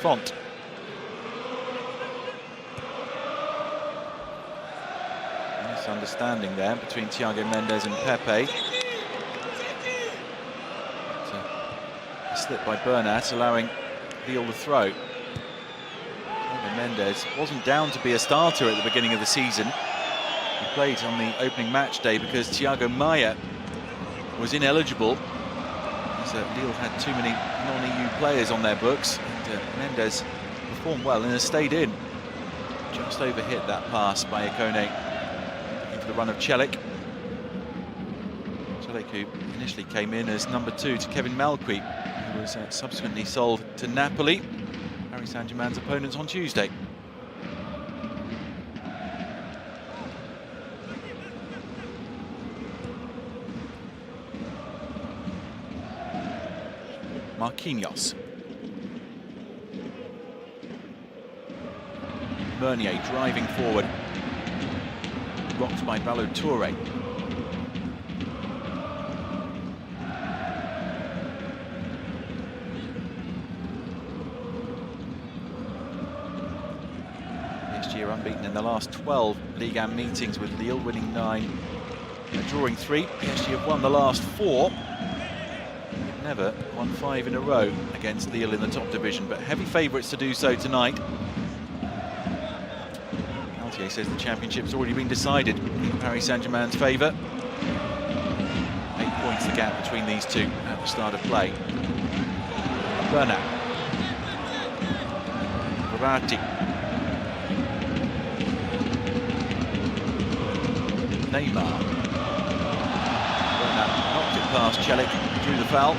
Font. Misunderstanding there between Thiago Mendes and Pepe. A slip by Bernat, allowing Lille the throw. Thiago Mendes wasn't down to be a starter at the beginning of the season. He played on the opening match day because Thiago Maia was ineligible. Lille had too many non-EU players on their books, and Mendes performed well and has stayed in. Just overhit that pass by Ikone. The run of Celik. Celik, who initially came in as number 2 to Kevin Malcuit, who was subsequently sold to Napoli, Paris Saint-Germain's opponents on Tuesday. Marquinhos. Meunier driving forward. Blocked by Ballo-Touré. PSG are unbeaten in the last 12 Ligue 1 meetings, with Lille winning 9 and drawing 3. PSG have won the last 4. They've never won 5 in a row against Lille in the top division, but heavy favourites to do so tonight. He says the championship's already been decided in Paris Saint-Germain's favour. 8 points the gap between these two at the start of play. Bernat. Verratti. Neymar. Bernat knocked it past Celik, drew the foul.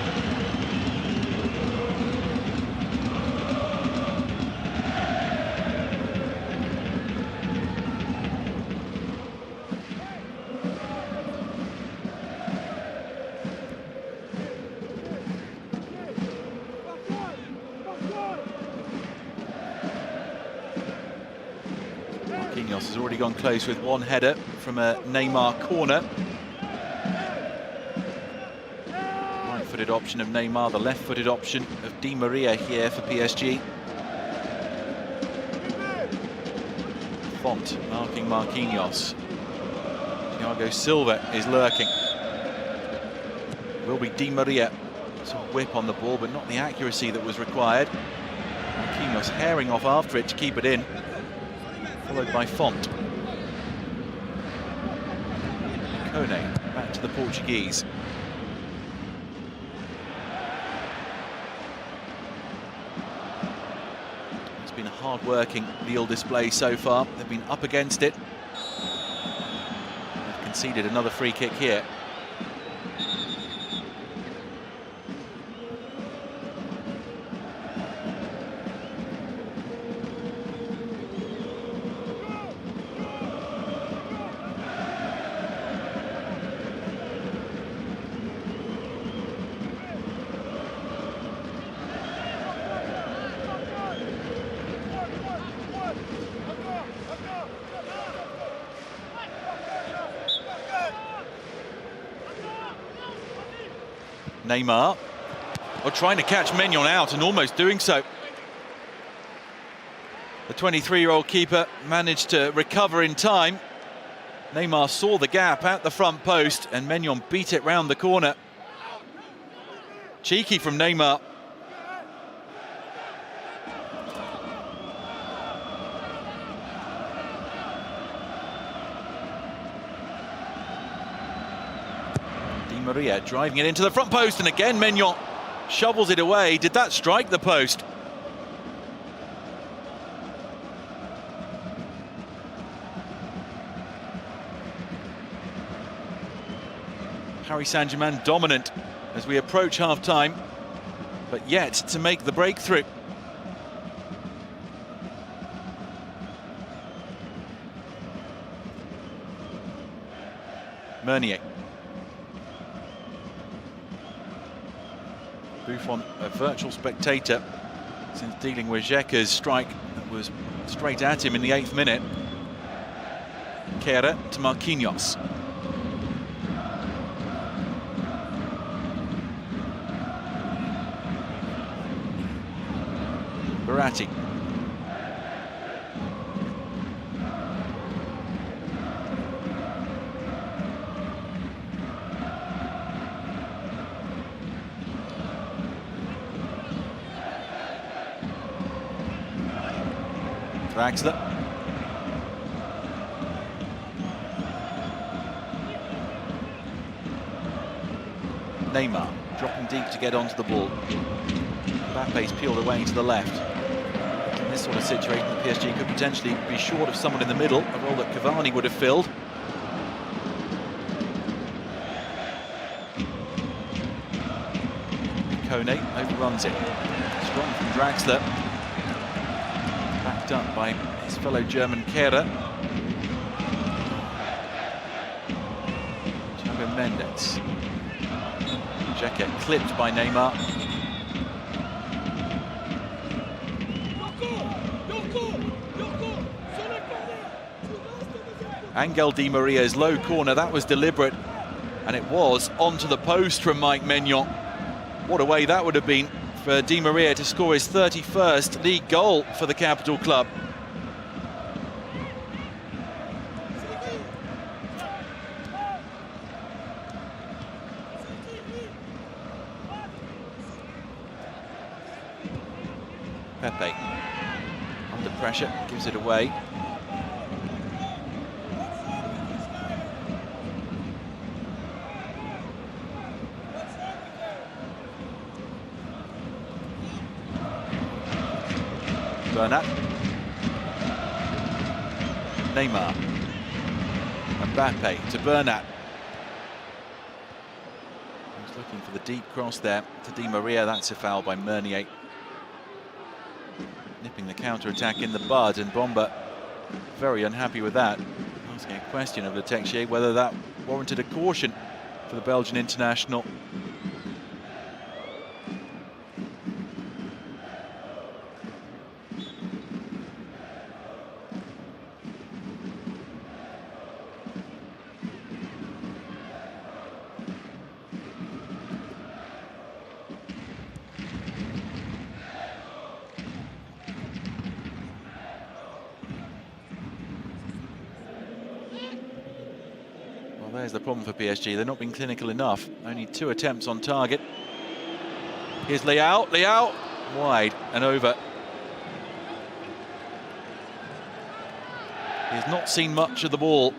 Marquinhos has already gone close with one header from a Neymar corner. Right-footed option of Neymar, the left-footed option of Di Maria here for PSG. Font marking Marquinhos. Thiago Silva is lurking. Will be Di Maria. Some whip on the ball, but not the accuracy that was required. Marquinhos herring off after it to keep it in. Followed by Font. Kone back to the Portuguese. It's been a hard-working Lille display so far. They've been up against it. They've conceded another free kick here. Neymar, trying to catch Maignan out and almost doing so. The 23-year-old keeper managed to recover in time. Neymar saw the gap at the front post and Maignan beat it round the corner. Cheeky from Neymar. Maria driving it into the front post, and again Maignan shovels it away. Did that strike the post? Paris Saint-Germain dominant as we approach half-time, but yet to make the breakthrough. Meunier. Buffon, a virtual spectator since dealing with Xhaka's strike that was straight at him in the 8th minute. Kehrer to Marquinhos. Verratti. Draxler. Neymar dropping deep to get onto the ball. Mbappe's peeled away to the left. In this sort of situation, the PSG could potentially be short of someone in the middle, a role that Cavani would have filled. Kone overruns it. Strong from Draxler. Backed up by his fellow German Kehrer. Thiago Mendes. Xhaka clipped by Neymar. Angel Di Maria's low corner, that was deliberate, and it was onto the post from Mike Maignan. What a way that would have been for Di Maria to score his 31st league goal for the capital club. Pepe, under pressure, gives it away. Bernat. Neymar. Mbappe to Bernat. He's looking for the deep cross there to Di Maria. That's a foul by Meunier. Nipping the counter-attack in the bud, and Bomba very unhappy with that. Asking a question of Le Texier whether that warranted a caution for the Belgian international. There's the problem for PSG. They're not being clinical enough. Only 2 attempts on target. Here's Leao. Leao wide and over. He has not seen much of the ball,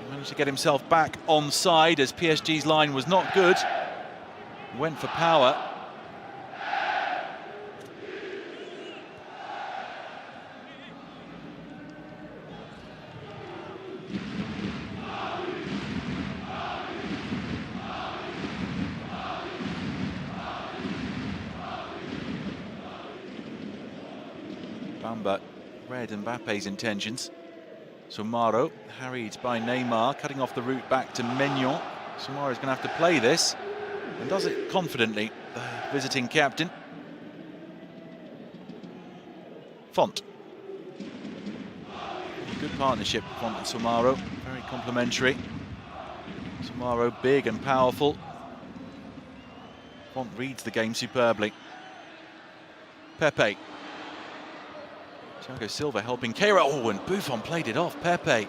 Managed to get himself back onside as PSG's line was not good. Went for power. Bamba read Mbappe's intentions. Soumare harried by Neymar, cutting off the route back to Maignan. Soumare is going to have to play this, and does it confidently, the visiting captain. Font. Good partnership, Font and Soumare, very complimentary. Soumare big and powerful. Font reads the game superbly. Pepe. Thiago Silva helping Keira. Oh, and Buffon played it off. Pepe.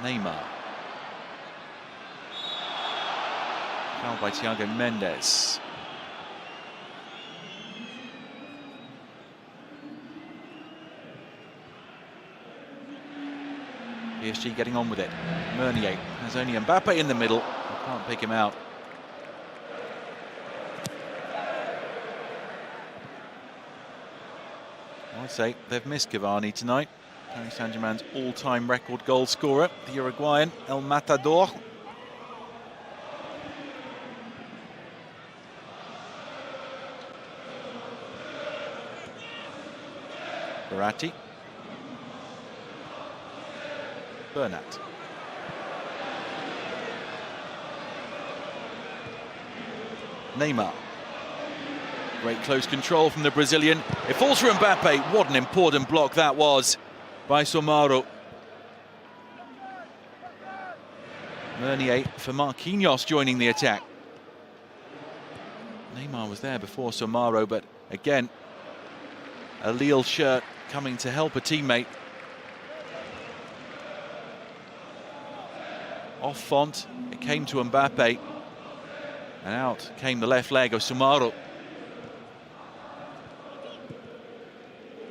Neymar. Fouled by Thiago Mendes. PSG getting on with it. Meunier has only Mbappe in the middle. Can't pick him out. I'd say they've missed Cavani tonight. Paris Saint-Germain's all-time record goal scorer, the Uruguayan El Matador. Verratti. Bernat. Neymar. Great close control from the Brazilian. It falls for Mbappe. What an important block that was by Soumare. Meunier for Marquinhos joining the attack. Neymar was there before Soumare, but again, a Lille shirt coming to help a teammate. Off Font, it came to Mbappe, and out came the left leg of Soumare.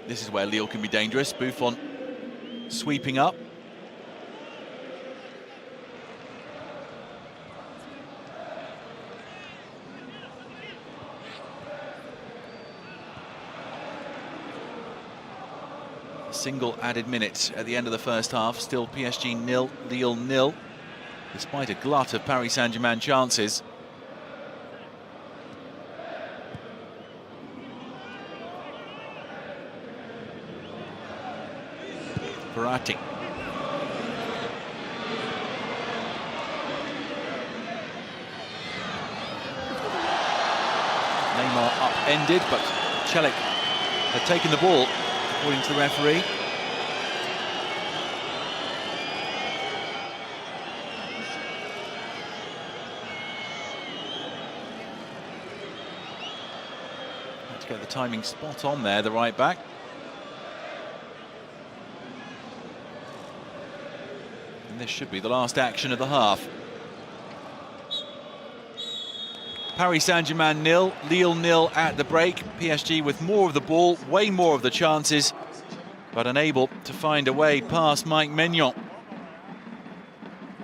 This is where Lille can be dangerous. Buffon sweeping up. A single added minute at the end of the first half. Still PSG 0, Lille 0, despite a glut of Paris Saint-Germain chances. Verratti. Neymar upended, but Celik had taken the ball, according to the referee. Had to get the timing spot on there, the right back. This should be the last action of the half. Paris Saint-Germain 0, Lille 0 at the break. PSG with more of the ball, way more of the chances, but unable to find a way past Mike Maignan.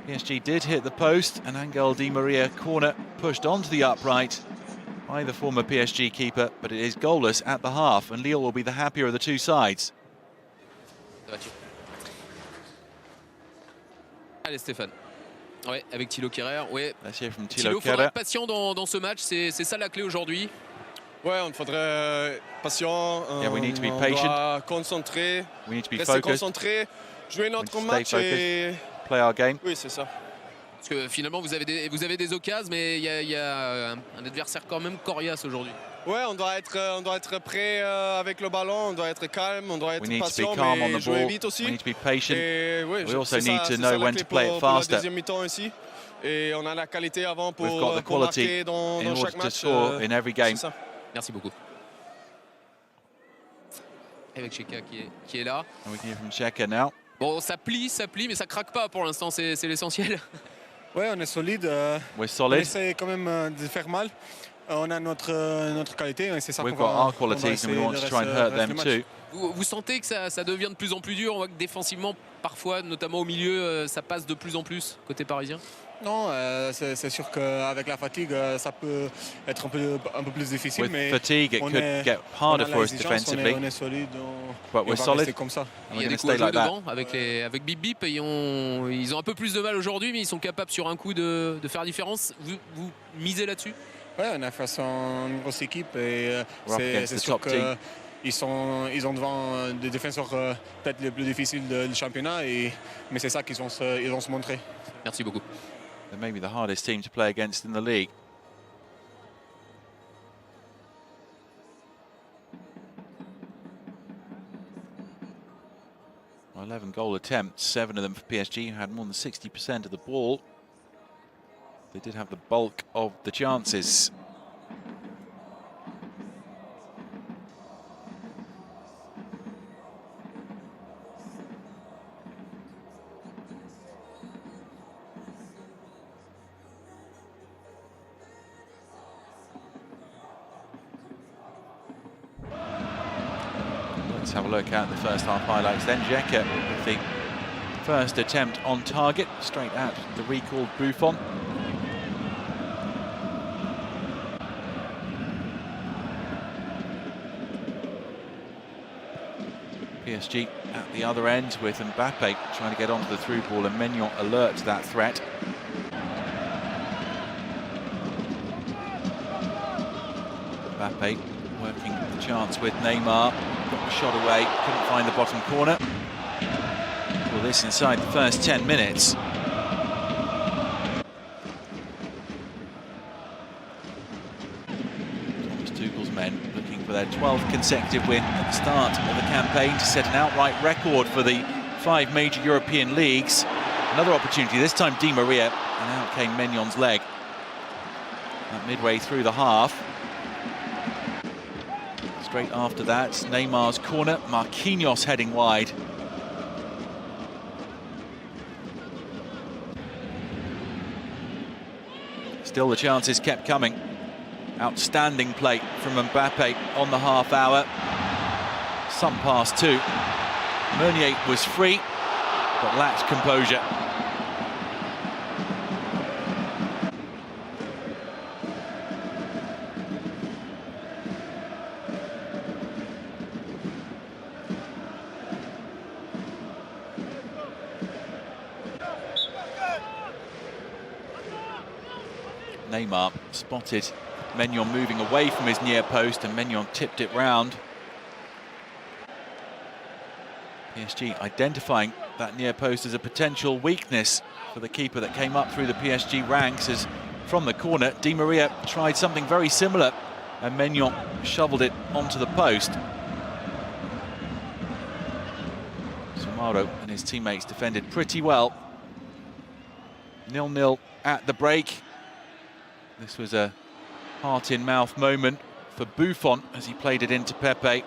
PSG did hit the post, and Angel Di Maria corner pushed onto the upright by the former PSG keeper, but it is goalless at the half, and Lille will be the happier of the two sides. Allez Stéphane. Ouais, avec Thilo Kehrer. Ouais. Thilo faudra être patient dans ce match, c'est ça la clé aujourd'hui. Ouais, on faudrait patient. Yeah, we need to be patient. On doit concentrer. We need to be rester focused. concentré, jouer notre match et play our game. Oui, c'est ça. Parce que finalement vous avez des occasions, mais il y a un adversaire quand même coriace aujourd'hui. Ouais, on doit être prêt avec le ballon, on doit être calme, on doit être patient, calm on mais the jouer ball. vite aussi. We need to be patient. Et ouais, we also need to c'est know ça when la to clé play it pour faster. la deuxième mi-temps ici. Et on a la qualité avant pour We've got the quality marquer dans in order chaque to match. score in every game. Merci beaucoup. Avec Cheka qui est là. And we can hear from Cheka now. Bon, ça plie, mais ça craque pas pour l'instant, c'est l'essentiel. Ouais, on est solide. We're On solid. essaie quand même de faire mal. On a notre qualité et c'est ça qu'on We've got va, our qualities and we want to try and hurt them too. Vous sentez que ça devient de plus en plus dur? On voit que défensivement, parfois, notamment au milieu, ça passe de plus en plus côté parisien. Non, c'est sûr qu'avec la fatigue, ça peut être un peu plus difficile. With mais fatigue, it on could est, get on harder a for us l'exigence, defensively. on est solide, But et on we're va solid. rester comme ça. And Il y we're a going des to stay courageux like that. devant avec Bip et ils ont un peu plus de mal aujourd'hui, mais ils sont capables sur un coup de faire la différence. Vous misez là-dessus? Ouais, on a face à une grosse équipe et We're up against c'est the sûr top team. qu'ils ont devant des défenseurs peut-être les plus difficiles du championnat, mais c'est ça qu'ils vont se montrer. Merci beaucoup. They're maybe the hardest team to play against in the league. Well, 11 goal attempts, 7 of them for PSG, who had more than 60% of the ball. They did have the bulk of the chances. Let's have a look at the first half highlights then. Xhaka with the first attempt on target, straight at the recalled Buffon. PSG at the other end with Mbappe trying to get onto the through ball, and Maignan alert to that threat. Mbappe working the chance with Neymar, got the shot away, couldn't find the bottom corner. Well, this inside the first 10 minutes. Thomas Tuchel's men looking for their 12th consecutive win at the start of the campaign to set an outright record for the 5 major European leagues. Another opportunity, this time Di Maria, and out came Maignan's leg. Midway through the half. Straight after that, Neymar's corner, Marquinhos heading wide. Still the chances kept coming. Outstanding play from Mbappe on the half hour. Some pass too. Meunier was free, but lacked composure. Neymar spotted Maignan moving away from his near post, and Maignan tipped it round. PSG identifying that near post as a potential weakness for the keeper that came up through the PSG ranks, as from the corner Di Maria tried something very similar and Maignan shoveled it onto the post. Samaro and his teammates defended pretty well. 0-0 at the break. This was a heart-in-mouth moment for Buffon as he played it into Pepe.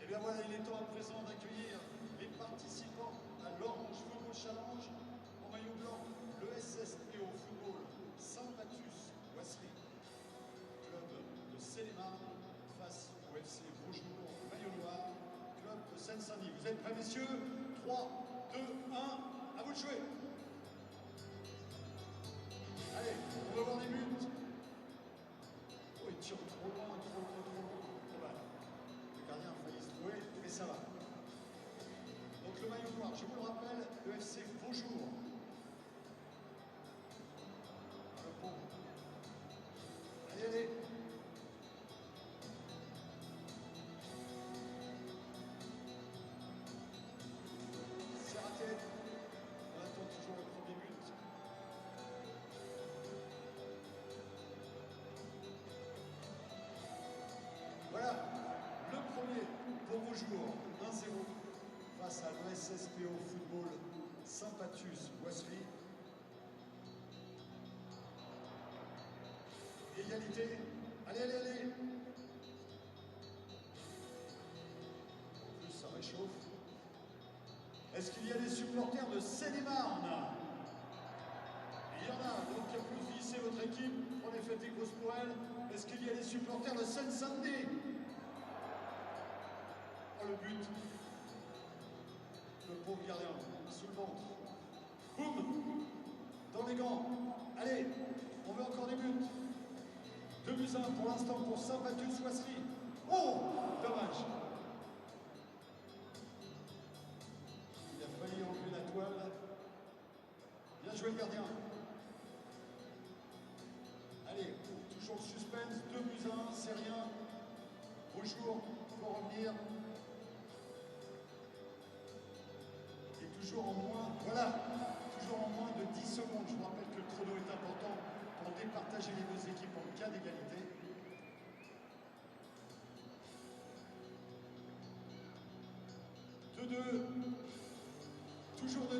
Et bien voilà, il est temps à présent d'accueillir les participants à l'ordre. le challenge. En maillot blanc, le SSPO Football Saint-Patus-Boisserie, club de Seine-et-Marne, face au FC Beaujour, maillot noir, club de Seine-Saint-Denis. Vous êtes prêts, messieurs? 3, 2, 1, à vous de jouer. Allez, on va voir les buts. Oh, il tire trop loin, trop loin. Voilà. Le gardien a failli se trouver, mais ça va. Donc le maillot noir, je vous le rappelle, le FC Beaujour. Le pont. Allez. C'est raté. On attend toujours le premier but. Voilà, le premier pour Beaujour, 1-0 face à l'ESSPO Football Saint-Patus-Boisserie. Égalité. Allez. En plus, ça réchauffe. Est-ce qu'il y a des supporters de Seine-et-Marne? Il y en a, donc applaudissez votre équipe, prenez fête et grosse pour elle. Est-ce qu'il y a des supporters de Seine-Saint-Denis? Oh, le but. Le pauvre gardien, sous le ventre. Boum! Dans les gants. Allez, on veut encore des buts. 2-1 pour l'instant pour Saint-Patus-Boisserie. Oh! Dommage. Il a failli enlever la toile. Bien joué le gardien. Allez, toujours le suspense, 2-1, c'est rien. Bonjour, pour revenir. Et toujours en moins, voilà, toujours en moins de 10 secondes. Je vous rappelle que le chrono est important pour départager les deux équipes en cas d'égalité. Toujours 2-2.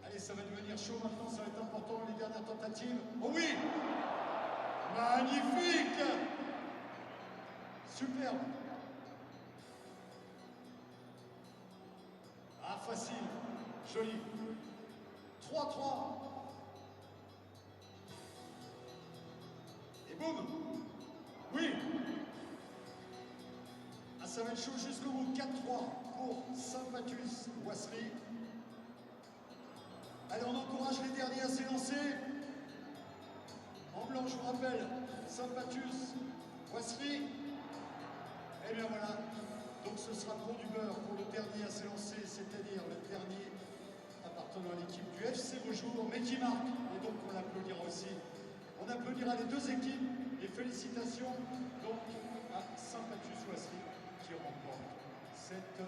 Allez, ça va devenir chaud maintenant, ça va être important, les dernières tentatives. Oh oui! Magnifique! Superbe! Ah, facile, joli. 3-3. Et boum! Oui! Ah, ça va être chaud jusqu'au bout. 4-3 pour Saint-Patus-Boisserie. Allez, on encourage les derniers à s'élancer. En blanc, je vous rappelle, Saint-Patus-Boisserie. Et bien voilà, donc ce sera pour du beurre pour le dernier à s'élancer, c'est-à-dire le dernier appartenant à l'équipe du FC Beaujour, mais qui marque. Et donc on l'applaudira aussi. On applaudira les deux équipes et félicitations donc à Saint-Patus-Boisserie qui remporte cette...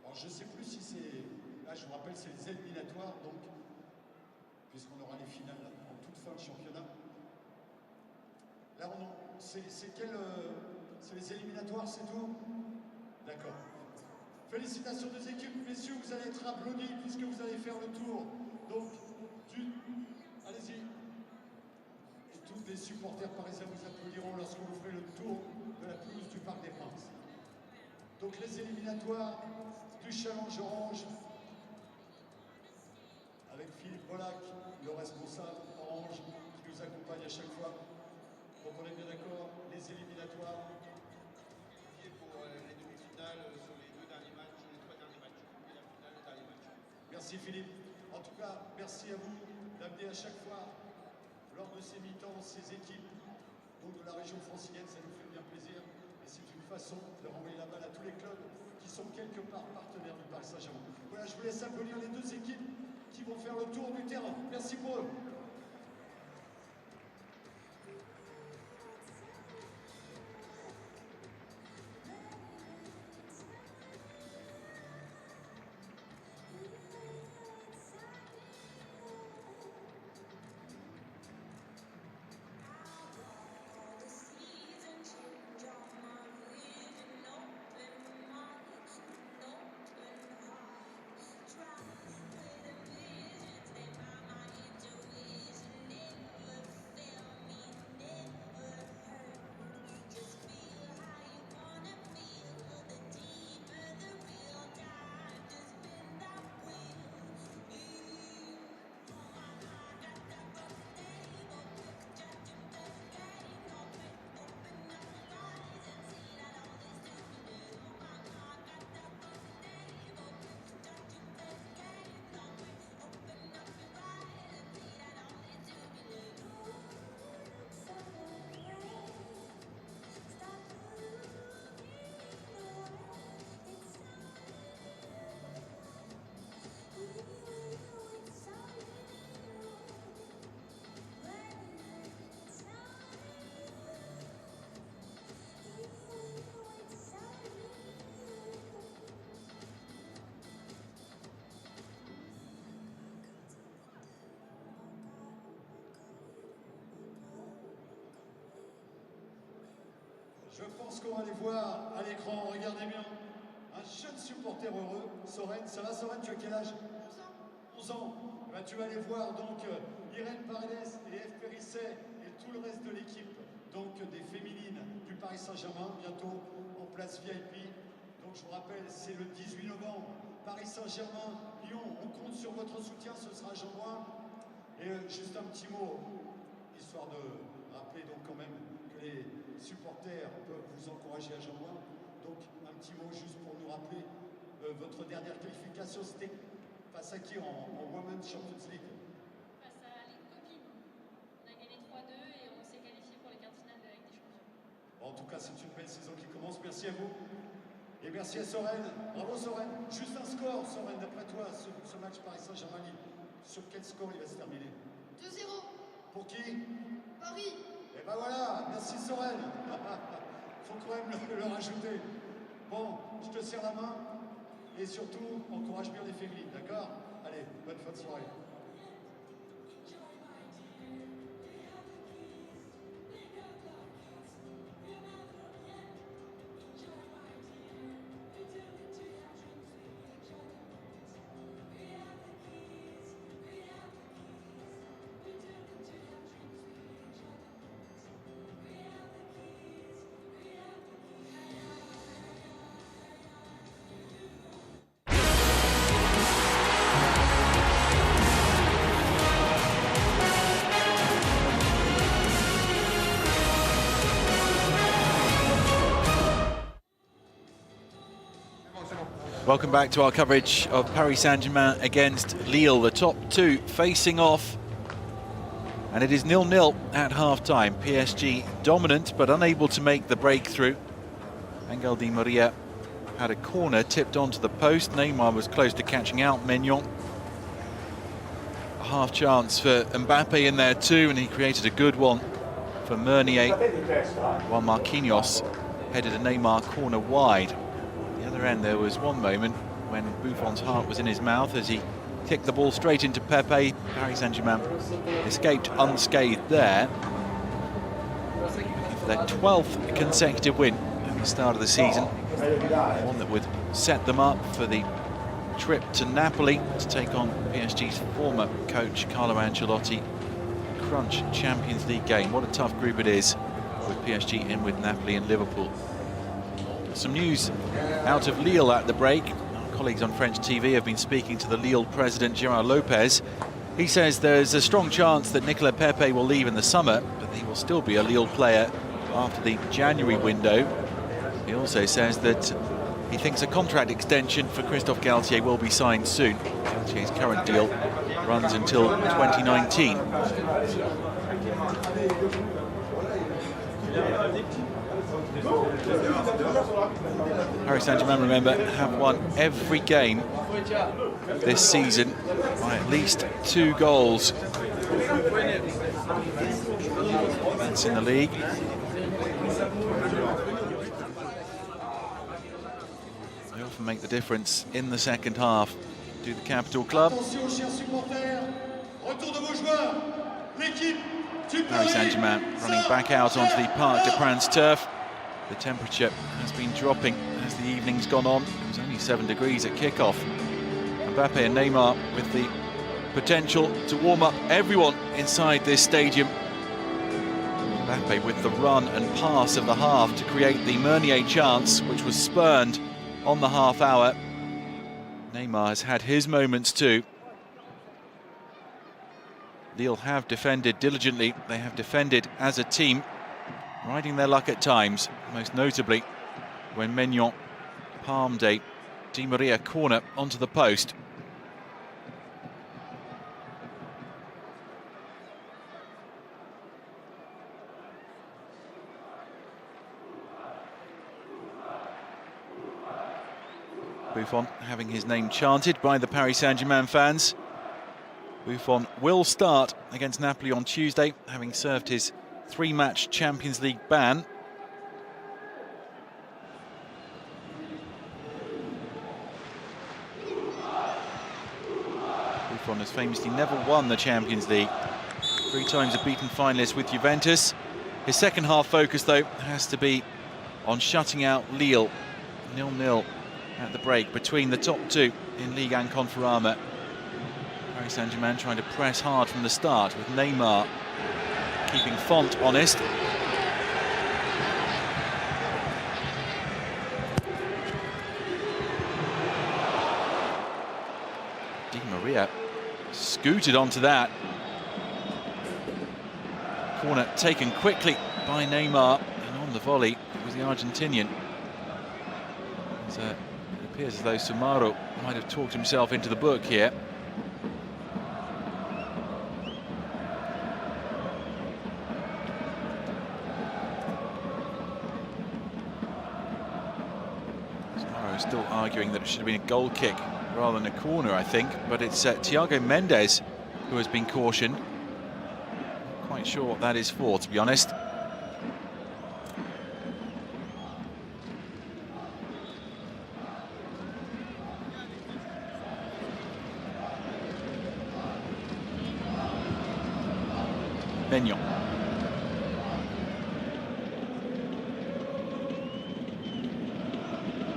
Alors je ne sais plus si c'est... Là je vous rappelle c'est les éliminatoires donc puisqu'on aura les finales en toute fin de championnat. Là c'est quel... c'est les éliminatoires, c'est tout? D'accord. Félicitations des équipes, messieurs, vous allez être applaudis puisque vous allez faire le tour. Donc, allez-y. Et tous les supporters parisiens vous applaudiront lorsque vous ferez le tour de la pelouse du Parc des Princes. Donc les éliminatoires du Challenge Orange, avec Philippe Bolac, le responsable Orange, qui nous accompagne à chaque fois. Donc on est bien d'accord, les éliminatoires. Pour les demi-finales sur les deux derniers matchs, les trois derniers matchs, et la finale, le dernier match. Merci Philippe. En tout cas, merci à vous d'amener à chaque fois, lors de ces mi-temps, ces équipes donc de la région francilienne, ça nous fait bien plaisir. Et c'est une façon de renvoyer la balle à tous les clubs qui sont quelque part partenaires du Paris Saint-Germain. Voilà, je vous laisse applaudir les deux équipes qui vont faire le tour du terrain. Merci pour eux. Je pense qu'on va les voir à l'écran, regardez bien. Un jeune supporter heureux, Soren. Ça va Soren, tu as quel âge? 11 ans. Eh ben, tu vas aller voir donc Irène Paredes et F. Périsset et tout le reste de l'équipe, donc des féminines du Paris Saint-Germain, bientôt en place VIP. Donc je vous rappelle, c'est le 18 novembre, Paris Saint-Germain, Lyon. On compte sur votre soutien, ce sera Jean-Bouin. Et juste un petit mot, histoire de rappeler donc quand même que les supporters peuvent vous encourager à Jean-Bouin. Donc un petit mot juste pour nous rappeler votre dernière qualification, c'était face à qui en Women's Champions League? Face à les copines. On a gagné 3-2 et on s'est qualifié pour les quarts de finale de la Ligue des Champions. Bon, en tout cas, c'est une belle saison qui commence. Merci à vous. Et merci à Soren. Bravo Soren. Juste un score, Soren, d'après toi, ce match Paris Saint-Germain, sur quel score il va se terminer? 2-0. Pour qui? Paris. Et ben voilà, merci Soren. Faut quand même le rajouter. Bon, je te serre la main. Et surtout, encourage bien les féminines, d'accord? Allez, bonne fin de soirée. Welcome back to our coverage of Paris Saint-Germain against Lille, the top two facing off. And it is 0-0 at half-time. PSG dominant but unable to make the breakthrough. Angel Di Maria had a corner tipped onto the post. Neymar was close to catching out Maignan. A half chance for Mbappe in there too, and he created a good one for Meunier, while Marquinhos headed a Neymar corner wide. At the other end there was one moment when Buffon's heart was in his mouth as he kicked the ball straight into Pepe. Paris Saint-Germain escaped unscathed there. Looking for their 12th consecutive win at the start of the season. One that would set them up for the trip to Napoli to take on PSG's former coach Carlo Ancelotti. Crunch Champions League game. What a tough group it is with PSG in with Napoli and Liverpool. Some news out of Lille at the break. Our colleagues on French TV have been speaking to the Lille president Gerard Lopez. He says there's a strong chance that Nicolas Pepe will leave in the summer, but he will still be a Lille player after the January window. He also says that he thinks a contract extension for Christophe Galtier will be signed soon. Galtier's current deal runs until 2019. Paris Saint-Germain, remember, have won every game this season by at least 2 goals. That's in the league. They often make the difference in the second half. Do the Capital Club. Paris Saint-Germain running back out onto the Parc des Princes turf. The temperature has been dropping as the evening's gone on. It was only 7 degrees at kickoff. Mbappe and Neymar with the potential to warm up everyone inside this stadium. Mbappe with the run and pass of the half to create the Meunier chance, which was spurned on the half hour. Neymar has had his moments too. Lille have defended diligently. They have defended as a team, riding their luck at times, most notably when Maignan palmed a Di Maria corner onto the post. Buffon having his name chanted by the Paris Saint-Germain fans. Buffon will start against Napoli on Tuesday, having served his 3-match Champions League ban. Buffon has famously never won the Champions League. 3 times a beaten finalist with Juventus. His second half focus, though, has to be on shutting out Lille. 0-0 at the break between the top two in Ligue 1 Conforama. Paris Saint-Germain trying to press hard from the start with Neymar keeping Font honest. Di Maria scooted onto that. Corner taken quickly by Neymar, and on the volley it was the Argentinian. It appears as though Soumare might have talked himself into the book here. Soumare still arguing that it should have been a goal kick rather than a corner, I think, but it's Thiago Mendes who has been cautioned. Not quite sure what that is for, to be honest. Maignan.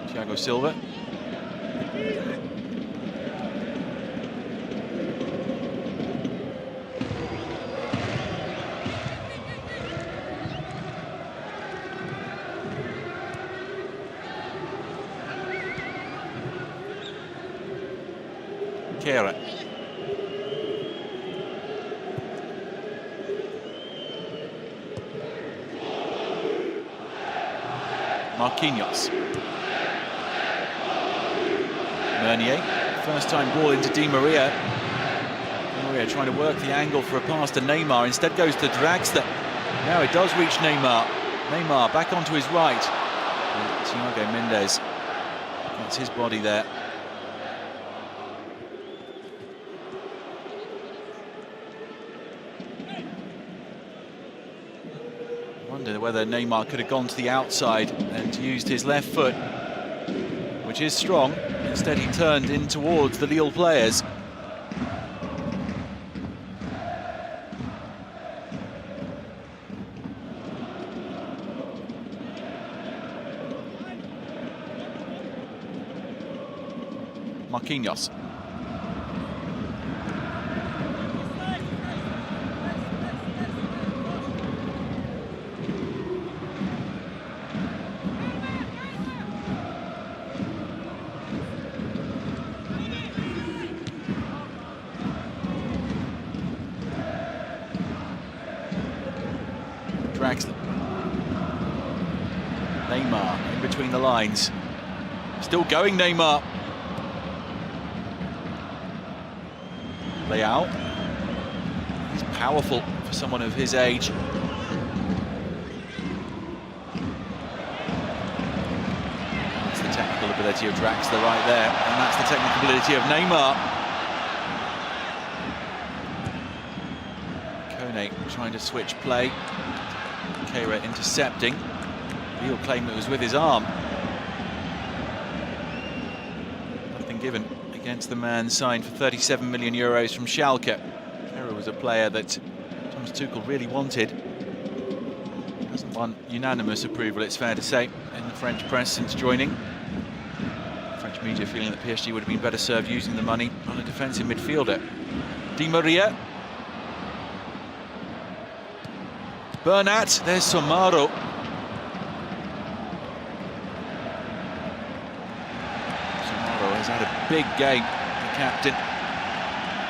Thiago Silva. Kera. Marquinhos. Meunier, first time ball into Di Maria. Di Maria trying to work the angle for a pass to Neymar, instead goes to Draxler. Now it does reach Neymar. Neymar back onto his right. And Thiago Mendes gets his body there. Wonder whether Neymar could have gone to the outside and used his left foot, which is strong. Instead he turned in towards the Lille players. Marquinhos. Draxler. Neymar in between the lines. Still going, Neymar. Leao. He's powerful for someone of his age. That's the technical ability of Draxler right there, and that's the technical ability of Neymar. Trying to switch play. Kera intercepting. He'll claim it was with his arm. Nothing given against the man signed for 37 million euros from Schalke. Kera was a player that Thomas Tuchel really wanted. He hasn't won unanimous approval, it's fair to say, in the French press since joining. French media feeling that PSG would have been better served using the money on a defensive midfielder. Di Maria. Bernat, there's Soumare. Soumare has had a big game, the captain.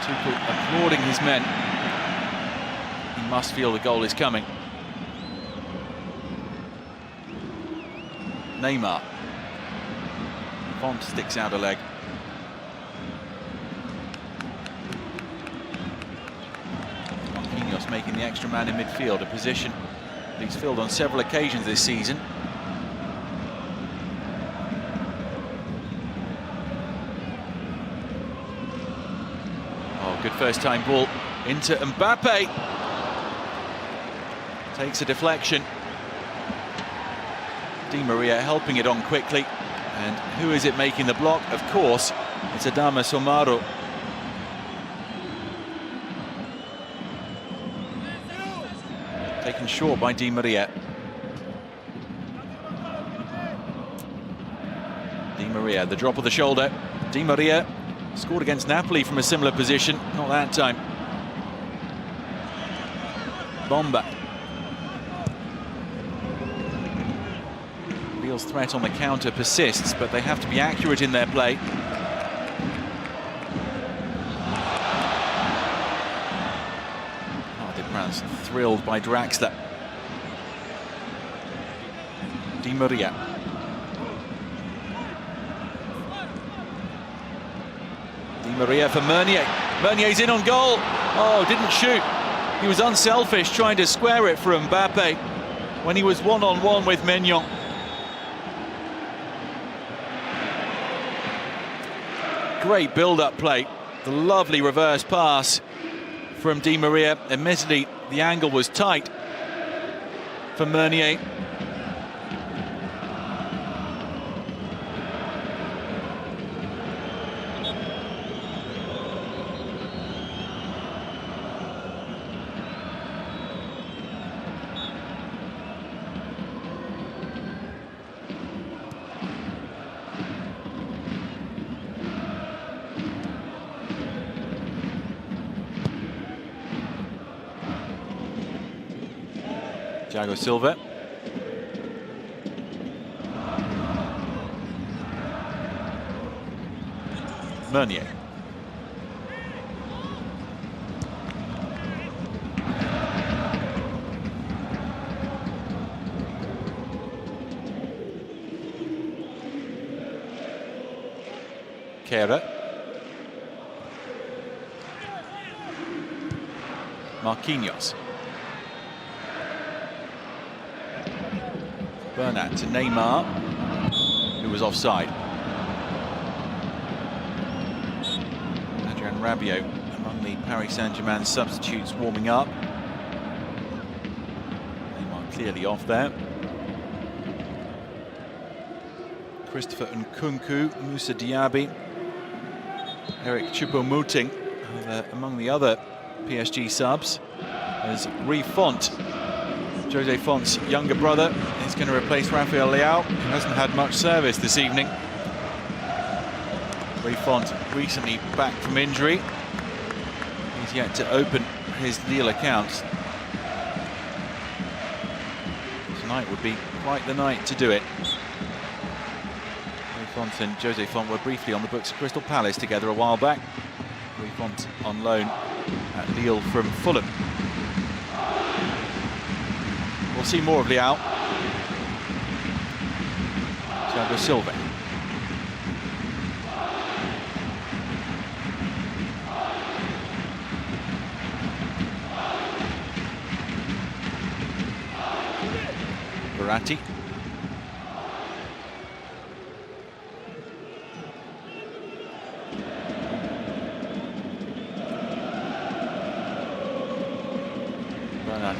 Tuchel applauding his men. He must feel the goal is coming. Neymar. Font sticks out a leg. Making the extra man in midfield, a position that he's filled on several occasions this season. Oh, good first time ball into Mbappe. Takes a deflection. Di Maria helping it on quickly. And who is it making the block? Of course, it's Adama Soumare. Taken short by Di Maria. Maria, the drop of the shoulder. Di Maria scored against Napoli from a similar position, not that time. Bomba. Real's threat on the counter persists, but they have to be accurate in their play. Oh, Deprance thrilled by Draxler. Di Maria. Di Maria for Meunier. Meunier's in on goal. Oh, didn't shoot. He was unselfish, trying to square it for Mbappe when he was one-on-one with Maignan. Great build-up play. The lovely reverse pass from Di Maria. Admittedly, the angle was tight for Meunier. Thiago Silva. Meunier. Kehrer. Marquinhos. Bernat to Neymar, who was offside. Adrien Rabiot among the Paris Saint-Germain substitutes warming up. Neymar clearly off there. Christopher Nkunku, Moussa Diaby, Eric Choupo-Moting among the other PSG subs. There's Font, Jose Font's younger brother, is going to replace Rafael Leao, who hasn't had much service this evening. Font recently back from injury. He's yet to open his Lille accounts. Tonight would be quite the night to do it. Font and Jose Font were briefly on the books of Crystal Palace together a while back. Font on loan at Lille from Fulham. We'll see more of Leao. Thiago Silva. Verratti.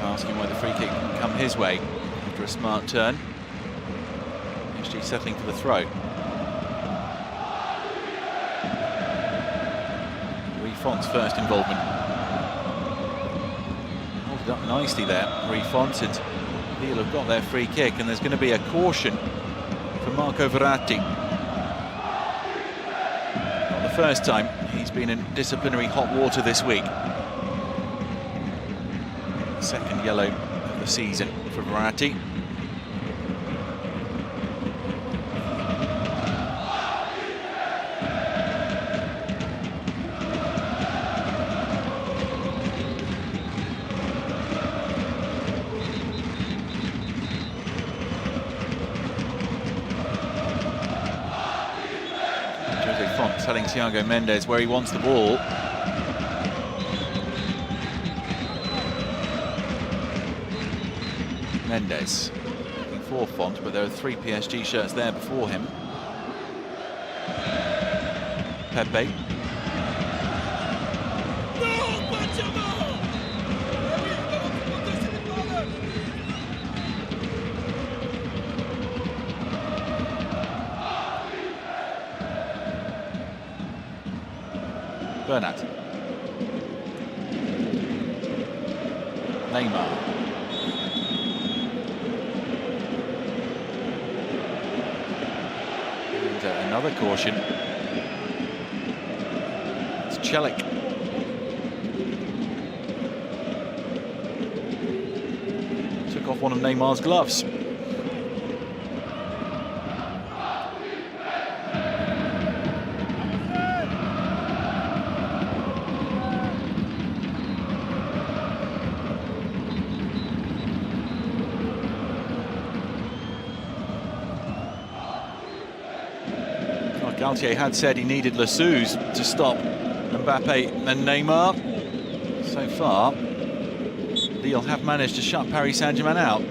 Asking whether the free kick can come his way after a smart turn. PSG settling for the throw. Font's first involvement. Hold it up nicely there, Font, and Lille have got their free kick, and there's going to be a caution for Marco Verratti. Not the first time he's been in disciplinary hot water this week. Second yellow of the season for Verratti. Jose Font telling Thiago Mendes where he wants the ball. Mendes looking for Font, but there are 3 PSG shirts there before him. Pepe. Bernat. Neymar. another caution. It's Celik. Took off one of Neymar's gloves. Galtier had said he needed Losc to stop Mbappe and Neymar. So far, Lille have managed to shut Paris Saint-Germain out.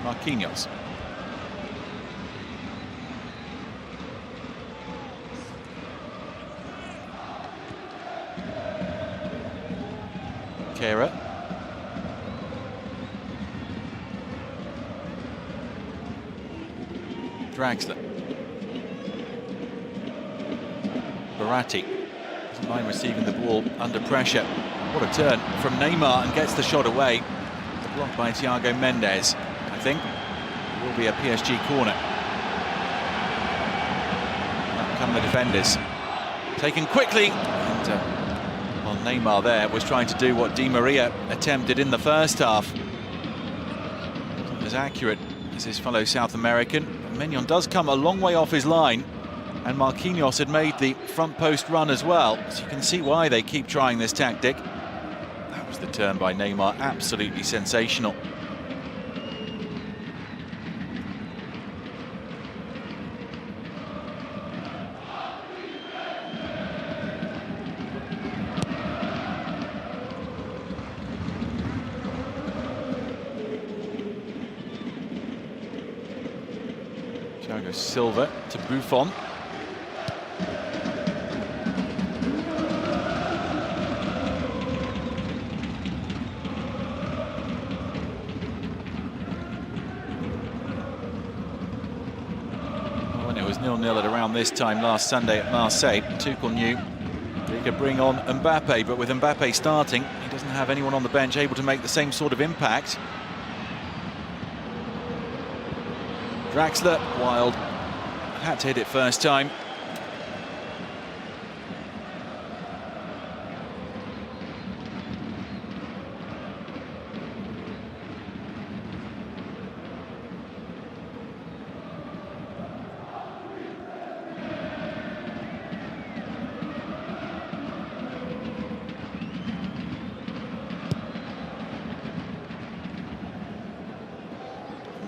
Marquinhos. Kehrer. Draxler. Verratti doesn't mind receiving the ball under pressure. What a turn from Neymar, and gets the shot away. Blocked by Thiago Mendes. I think it will be a PSG corner. Up come the defenders. Taken quickly. And, well, Neymar there was trying to do what Di Maria attempted in the first half. Wasn't as accurate as his fellow South American. Maignan does come a long way off his line, and Marquinhos had made the front post run as well, so you can see why they keep trying this tactic. That was the turn by Neymar, absolutely sensational. Thiago Silva to Buffon. When it was 0-0 at around this time last Sunday at Marseille, Tuchel knew he could bring on Mbappe, but with Mbappe starting, he doesn't have anyone on the bench able to make the same sort of impact. Draxler, wild, had to hit it first time.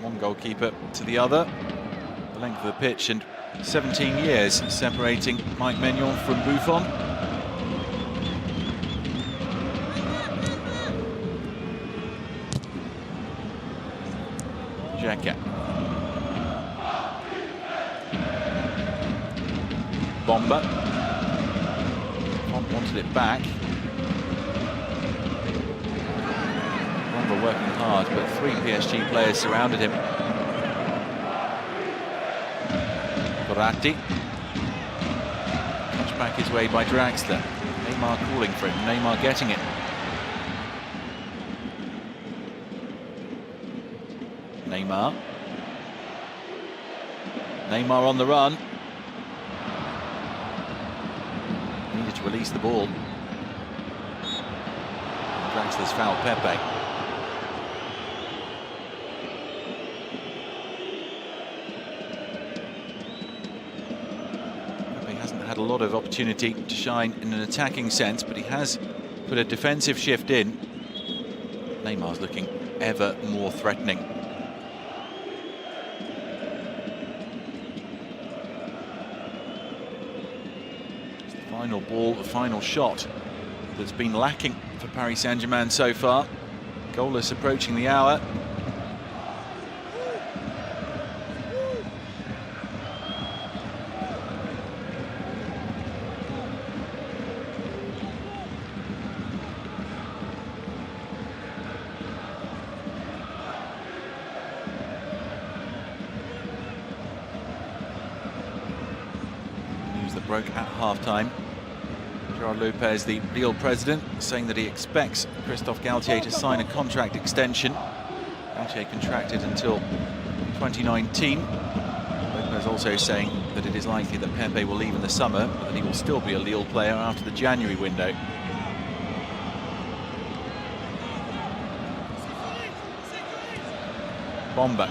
One goalkeeper to the other, the length of the pitch, and 17 years separating Mike Maignan from Buffon. Xhaka. Bomba. Wanted it back. Working hard, but three PSG players surrounded him. Verratti. Touched back his way by Draxler. Neymar calling for it, Neymar getting it. Neymar. Neymar on the run. Needed to release the ball. Draxler's fouled Pepe. Had a lot of opportunity to shine in an attacking sense, but he has put a defensive shift in. Neymar's looking ever more threatening. It's the final ball, the final shot that's been lacking for Paris Saint-Germain so far. Goalless approaching the hour. That broke at half-time. Gerard Lopez, the Lille president, saying that he expects Christophe Galtier to sign a contract extension. Galtier contracted until 2019. Lopez also saying that it is likely that Pepe will leave in the summer, but that he will still be a Lille player after the January window. Bomba.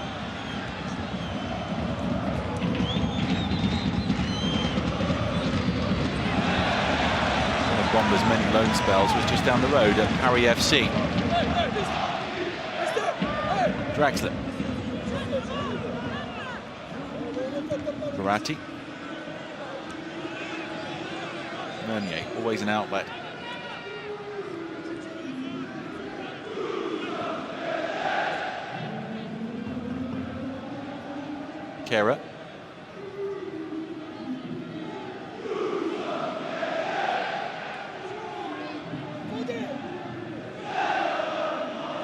One of Bomba's many loan spells was just down the road at Paris FC. Draxler. Verratti. Meunier, always an outlet. Kera.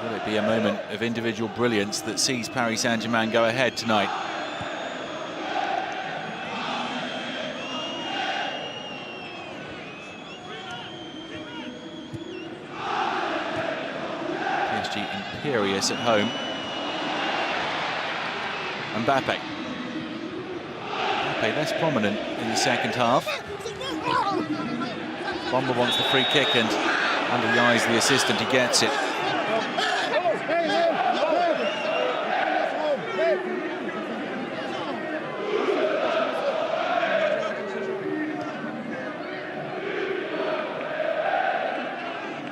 Will it be a moment of individual brilliance that sees Paris Saint-Germain go ahead tonight? Psg imperious at home. Mbappe. Less prominent in the second half. Bomba wants the free kick, and under the eyes of the assistant, he gets it.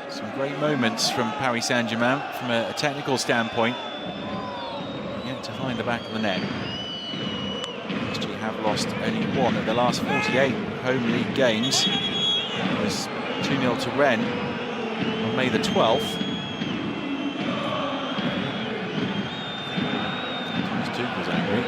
Some great moments from Paris Saint-Germain from a technical standpoint. Yet to find the back of the net. Have lost only one of the last 48 home league games. It was 2-0 to Rennes on May the 12th. Thomas Tuchel's angry.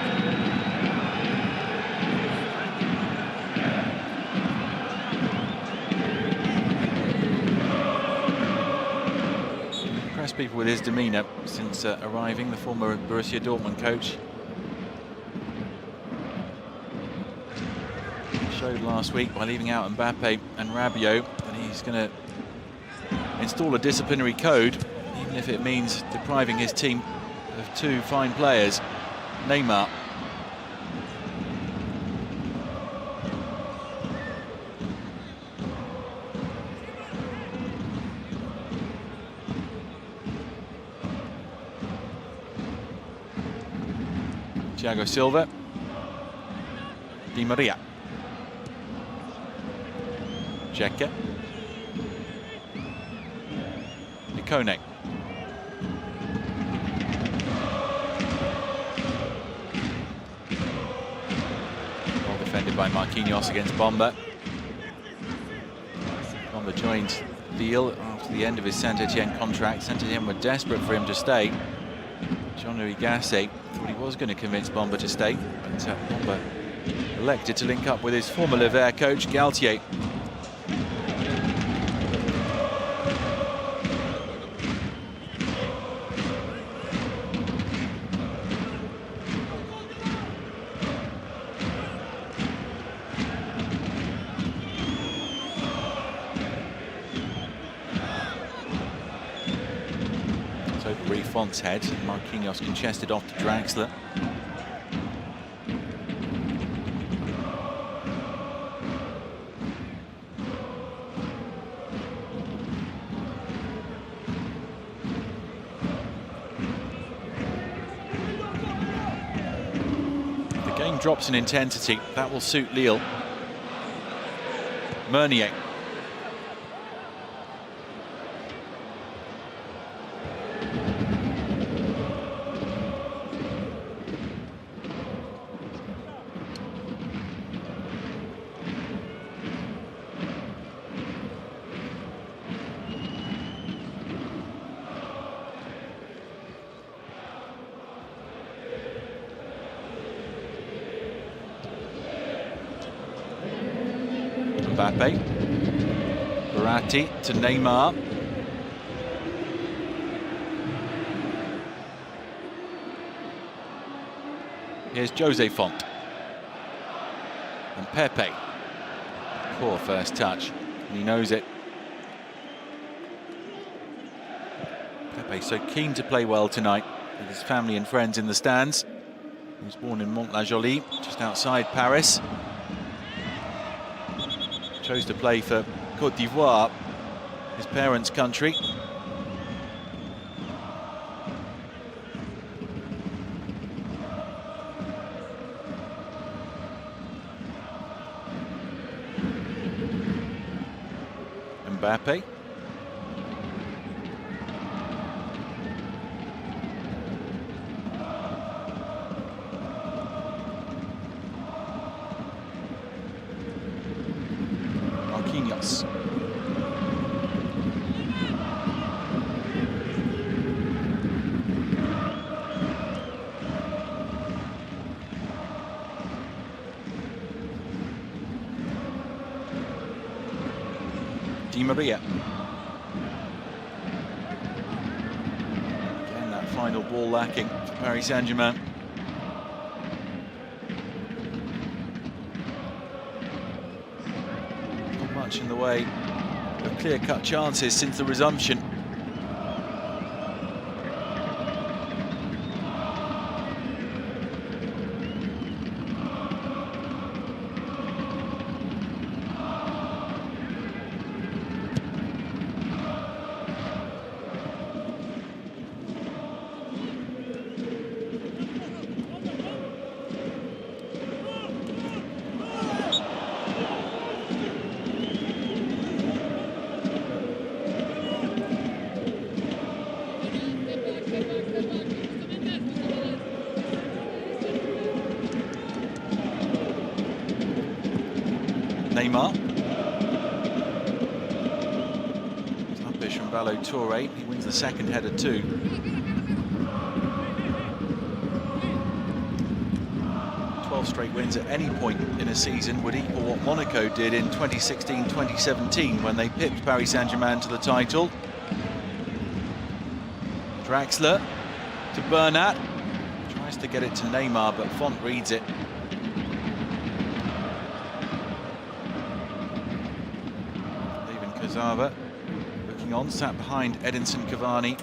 Impressed people with his demeanour since arriving, the former Borussia Dortmund coach. Showed last week by leaving out Mbappe and Rabiot that he's going to install a disciplinary code, even if it means depriving his team of two fine players. Neymar. Thiago Silva. Di Maria. Jekka. Ikone. Well defended by Marquinhos against Bomba. Bomba joined Lille after the end of his Saint-Etienne contract. Saint-Etienne were desperate for him to stay. Jean-Louis Gasset thought he was going to convince Bomba to stay, but Bomba elected to link up with his former Levert coach, Galtier. Font's head. Marquinhos conchested off to Draxler. The game drops in intensity. That will suit Lille. Meunier. Mbappe. Verratti to Neymar. Here's Jose Font. And Pepe. Poor first touch. And he knows it. Pepe so keen to play well tonight with his family and friends in the stands. He was born in Mont-la-Jolie, just outside Paris. Chose to play for Côte d'Ivoire, his parents' country. Mbappe. Marquinhos. Di Maria. Again, that final ball lacking for Paris Saint-Germain. Not much in the way of clear-cut chances since the resumption. Neymar. Sluggish from Ballo Touré. He wins the second header too. Straight wins at any point in a season would equal what Monaco did in 2016-2017 when they pipped Paris Saint-Germain to the title. Draxler to Bernat. Tries to get it to Neymar, but Font reads it. Leaving Kurzawa looking on, sat behind Edinson Cavani.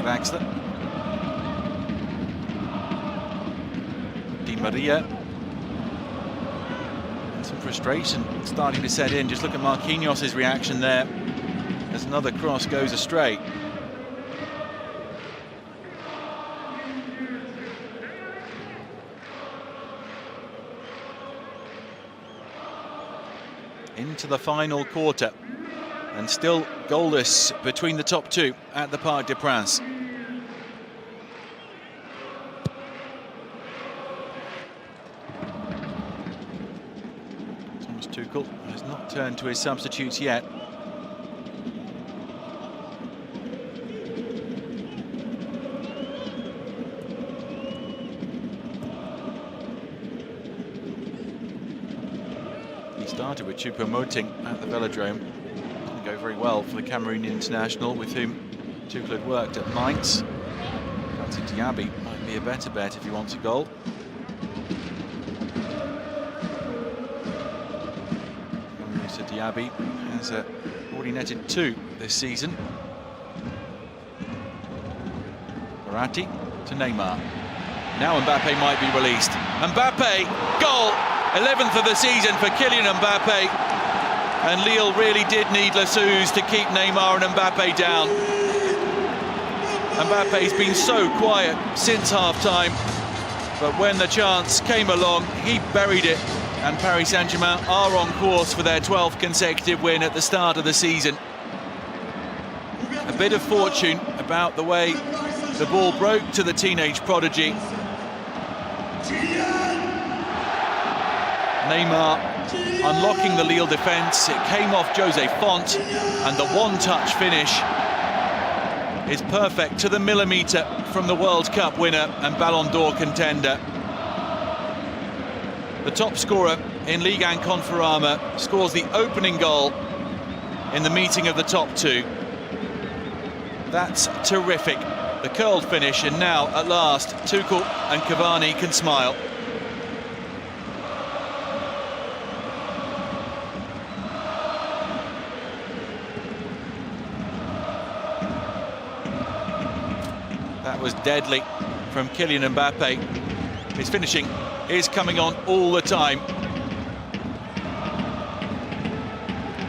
Draxler. Di Maria. And some frustration starting to set in. Just look at Marquinhos' reaction there as another cross goes astray. Into the final quarter. And still goalless between the top two at the Parc des Princes. Thomas Tuchel has not turned to his substitutes yet. He started with Choupo-Moting at the Velodrome. Go very well for the Cameroonian international, with whom Tuchel had worked at Mainz. Fancy Diaby might be a better bet if he wants a goal. So Diaby has already netted 2 this season. Verratti to Neymar. Now Mbappe might be released. Mbappe, goal! 11th of the season for Kylian Mbappe. And Lille really did need Lasuz to keep Neymar and Mbappe down. Mbappe's been so quiet since half-time, but when the chance came along, he buried it. And Paris Saint-Germain are on course for their 12th consecutive win at the start of the season. A bit of fortune about the way the ball broke to the teenage prodigy. Neymar unlocking the Lille defence. It came off Jose Font, and the one-touch finish is perfect to the millimetre from the World Cup winner and Ballon d'Or contender. The top scorer in Ligue 1 Conforama scores the opening goal in the meeting of the top two. That's terrific. The curled finish, and now, at last, Tuchel and Cavani can smile. That was deadly from Kylian Mbappe. His finishing is coming on all the time.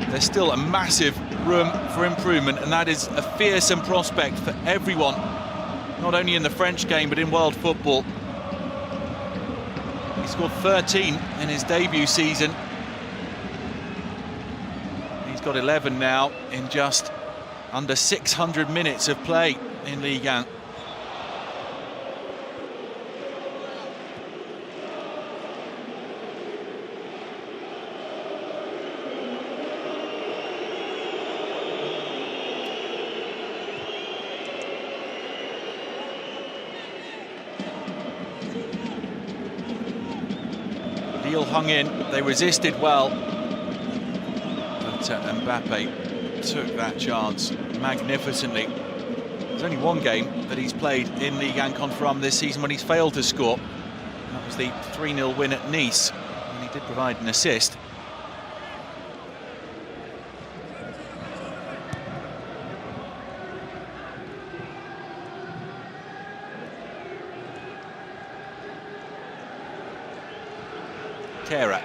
There's still a massive room for improvement, and that is a fearsome prospect for everyone, not only in the French game but in world football. He scored 13 in his debut season. He's got 11 now in just under 600 minutes of play in Ligue 1. Lille hung in, they resisted well, but Mbappe took that chance magnificently. There's only one game that he's played in Ligue 1 Conférence this season when he's failed to score. That was the 3-0 win at Nice, and he did provide an assist. Kera.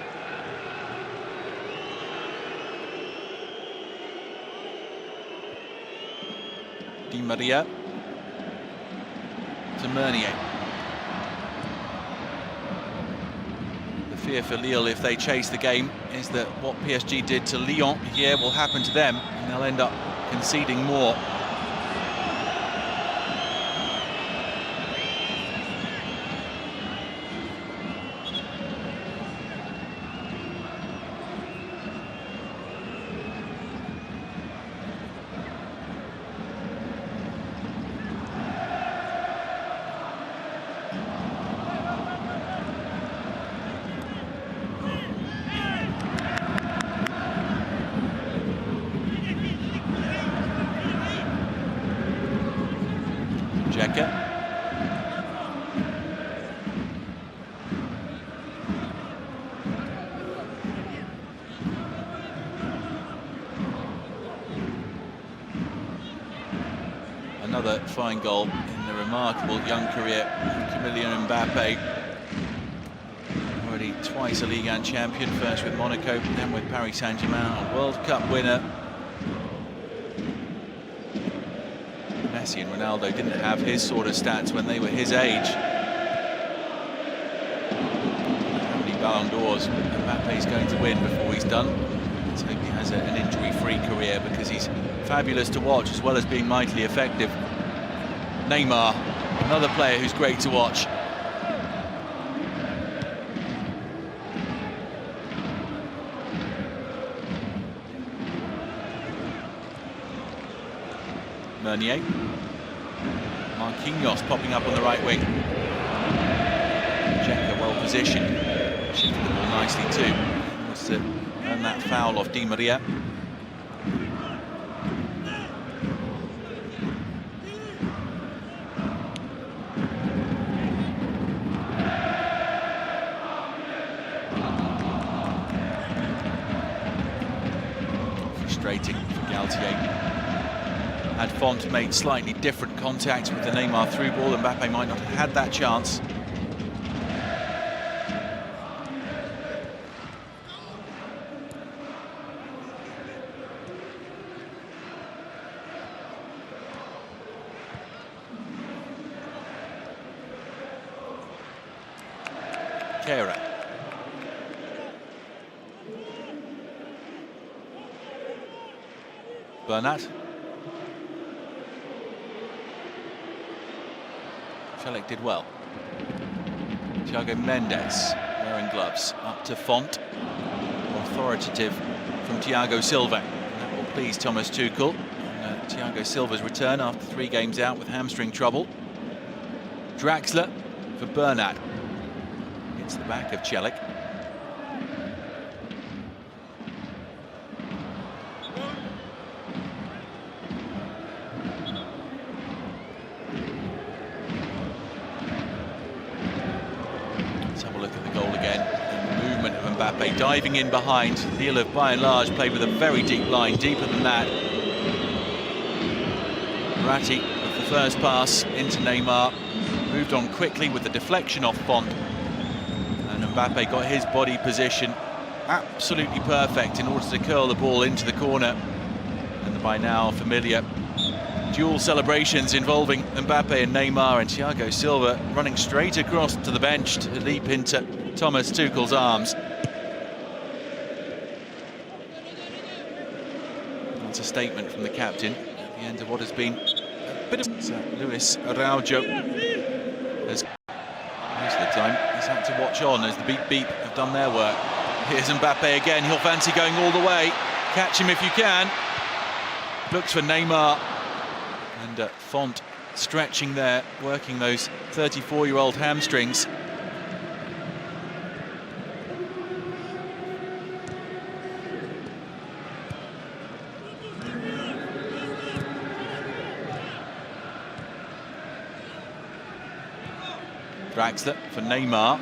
Di Maria to Meunier. The fear for Lille, if they chase the game, is that what PSG did to Lyon here will happen to them, and they'll end up conceding more. Another fine goal in the remarkable young career of Kylian Mbappe. Already twice a Ligue 1 champion, first with Monaco, then with Paris Saint-Germain, a World Cup winner. Messi and Ronaldo didn't have his sort of stats when they were his age. How many Ballon d'Ors Mbappe's going to win before he's done? Let's hope he has an injury-free career, because he's fabulous to watch as well as being mightily effective. Neymar, another player who's great to watch. Meunier. Marquinhos popping up on the right wing. Dzeko well positioned. Shifted the ball nicely too. Wants to earn that foul off Di Maria. Frustrating for Galtier. Had Font made slightly different contact with the Neymar through ball, Mbappe might not have had that chance. Kera. Bernat. Celik did well. Thiago Mendes wearing gloves up to Font. Authoritative from Thiago Silva. And that will please Thomas Tuchel. And, Thiago Silva's return after 3 games out with hamstring trouble. Draxler for Bernat. Hits the back of Celik. Mbappe diving in behind. Lille of beIN played with a very deep line, deeper than that. Verratti with the first pass into Neymar. Moved on quickly with the deflection off Font. And Mbappe got his body position absolutely perfect in order to curl the ball into the corner. And the by now familiar dual celebrations involving Mbappe and Neymar, and Thiago Silva running straight across to the bench to leap into Thomas Tuchel's arms. That's a statement from the captain at the end of what has been a bit of... Luis Araujo has, most of the time, he's had to watch on as the beep have done their work. Here's Mbappe again, he'll fancy going all the way. Catch him if you can. Looks for Neymar. And Font stretching there, working those 34-year-old hamstrings. Draxler for Neymar.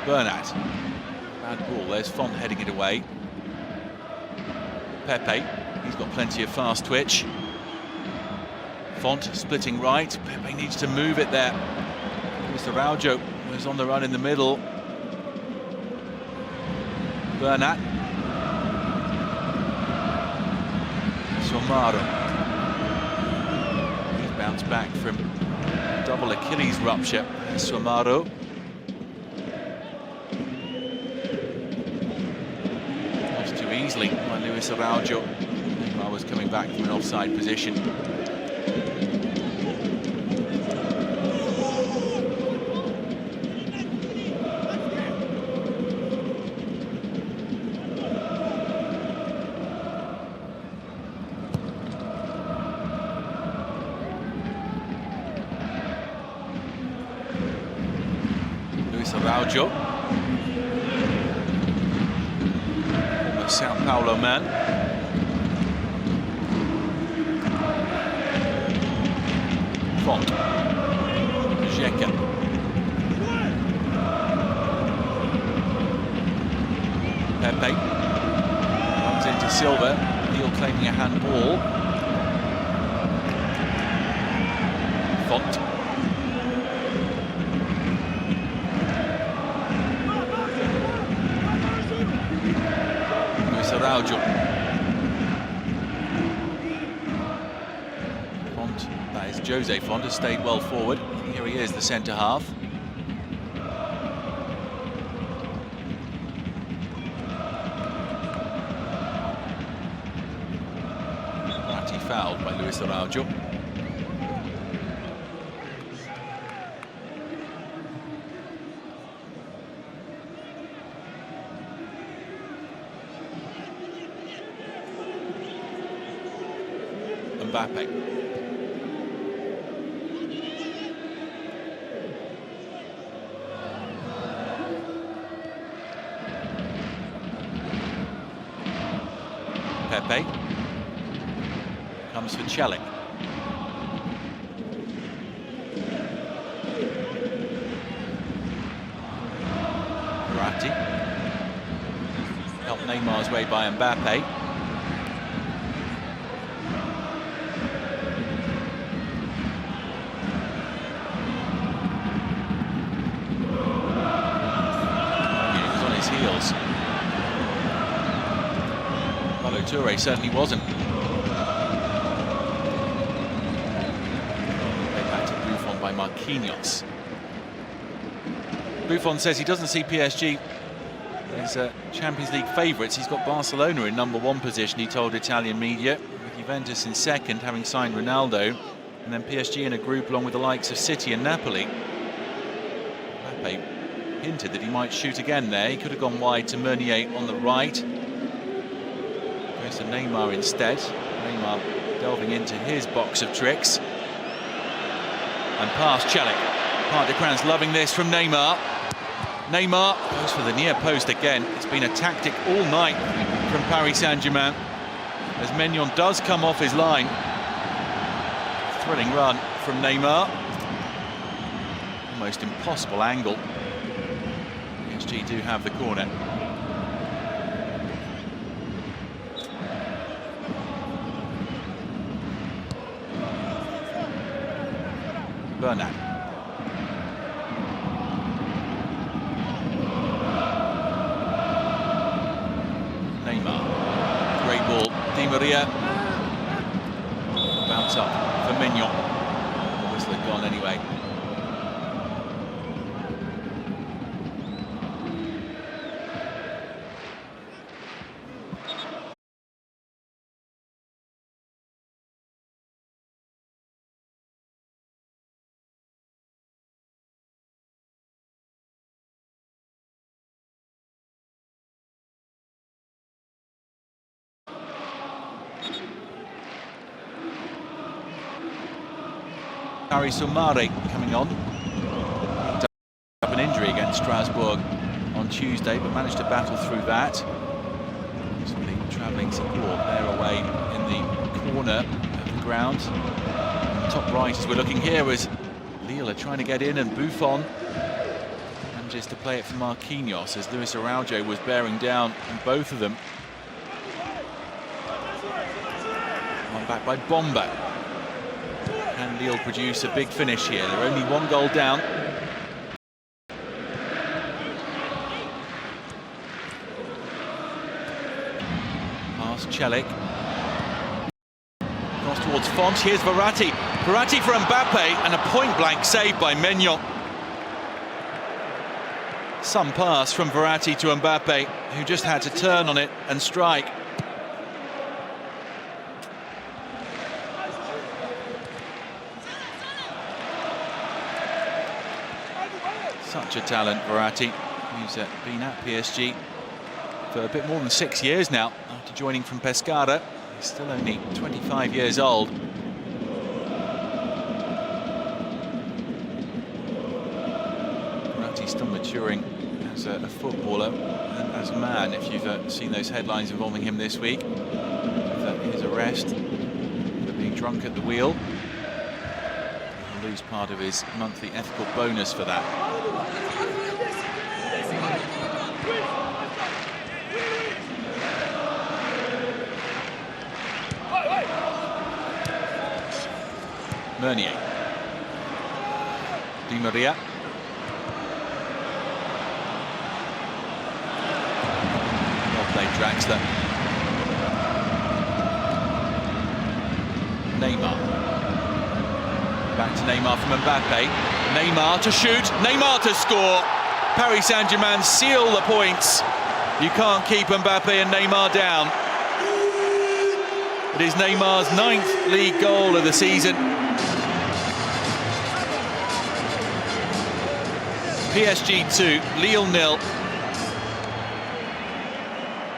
Bernat. Bad ball, there's Font heading it away. Pepe, he's got plenty of fast twitch. Font splitting right, Pepe needs to move it there. Mr. Araujo was on the run in the middle. Bernat. Somaro. He's bounced back from a double Achilles rupture. Somaro. Lost too easily by Luis Araujo. Neymar was coming back from an offside position. Araujo, former Sao Paulo man. Font, Xhaka, Pepe runs into Silva. Lille claiming a handball. Font. Araujo. Font, that is Jose Font, has stayed well forward. Here he is, the centre half. Verratti fouled by Luis Araujo. Mbappe. Pepe comes for Celik. Verratti helped Neymar's way by Mbappe. Toure certainly wasn't. Back to Buffon by Marquinhos. Buffon says he doesn't see PSG as Champions League favourites. He's got Barcelona in #1 position, he told Italian media, with Juventus in second, having signed Ronaldo, and then PSG in a group along with the likes of City and Napoli. Mbappe hinted that he might shoot again there. He could have gone wide to Meunier on the right. To Neymar instead. Neymar delving into his box of tricks. And past Celik. Parc des Princes loving this from Neymar. Neymar goes for the near post again. It's been a tactic all night from Paris Saint-Germain, as Maignan does come off his line. Thrilling run from Neymar. Almost impossible angle. PSG do have the corner. Bernat. Neymar. Great ball. Di Maria. Bounce up for Mignon. The whistle had gone anyway. Harry Soumare coming on. Picked up an injury against Strasbourg on Tuesday, but managed to battle through that. Some of the travelling support there away in the corner of the ground. And top right, as we're looking here, was Lille are trying to get in, and Buffon manages to play it for Marquinhos as Luis Araujo was bearing down on both of them. One back by Bomba. Can Lille produce a big finish here? They're only 1 goal down. Pass Celik. Cross towards Font. Here's Verratti. Verratti for Mbappe, and a point-blank save by Mignon. Some pass from Verratti to Mbappe, who just had to turn on it and strike. Such a talent, Verratti, who's been at PSG for a bit more than 6 years now after joining from Pescara. He's still only 25 years old. Verratti's still maturing as a footballer and as a man, if you've seen those headlines involving him this week. With his arrest for being drunk at the wheel. He'll lose part of his monthly ethical bonus for that. Meunier. Di Maria. Well played, Draxler. Neymar. Back to Neymar from Mbappe. Neymar to shoot. Neymar to score. Paris Saint-Germain seal the points. You can't keep Mbappe and Neymar down. It is Neymar's 9th league goal of the season. PSG 2, Lille 0.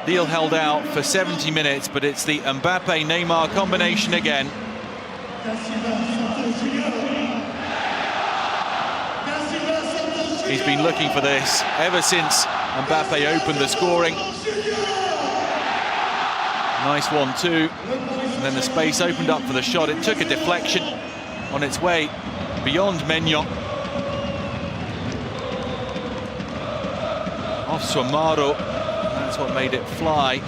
Lille held out for 70 minutes, but it's the Mbappe-Neymar combination again. He's been looking for this ever since Mbappe opened the scoring. Nice 1-2, and then the space opened up for the shot. It took a deflection on its way beyond Mignon. Off Soumare, that's what made it fly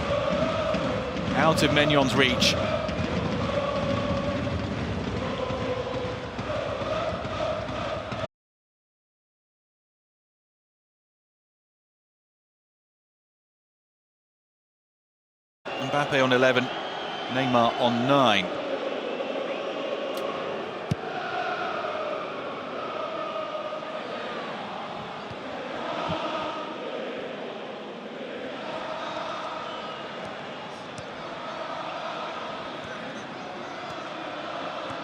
out of Mignon's reach. Mbappe on 11, Neymar on 9.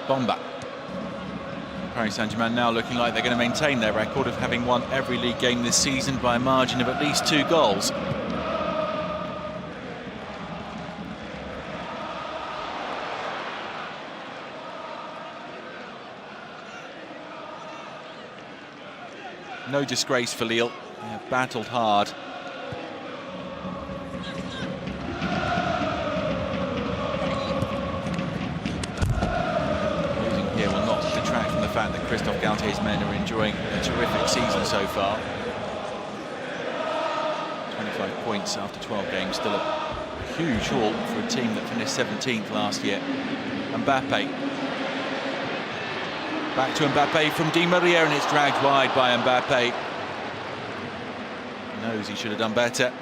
Bomba. Paris Saint-Germain now looking like they're going to maintain their record of having won every league game this season by a margin of at least 2 goals. No disgrace for Lille. They have battled hard. Losing here will not detract from the fact that Christophe Galtier's men are enjoying a terrific season so far. 25 points after 12 games, still a huge haul for a team that finished 17th last year. Mbappe. Back to Mbappe from Di Maria, and it's dragged wide by Mbappe. He knows he should have done better.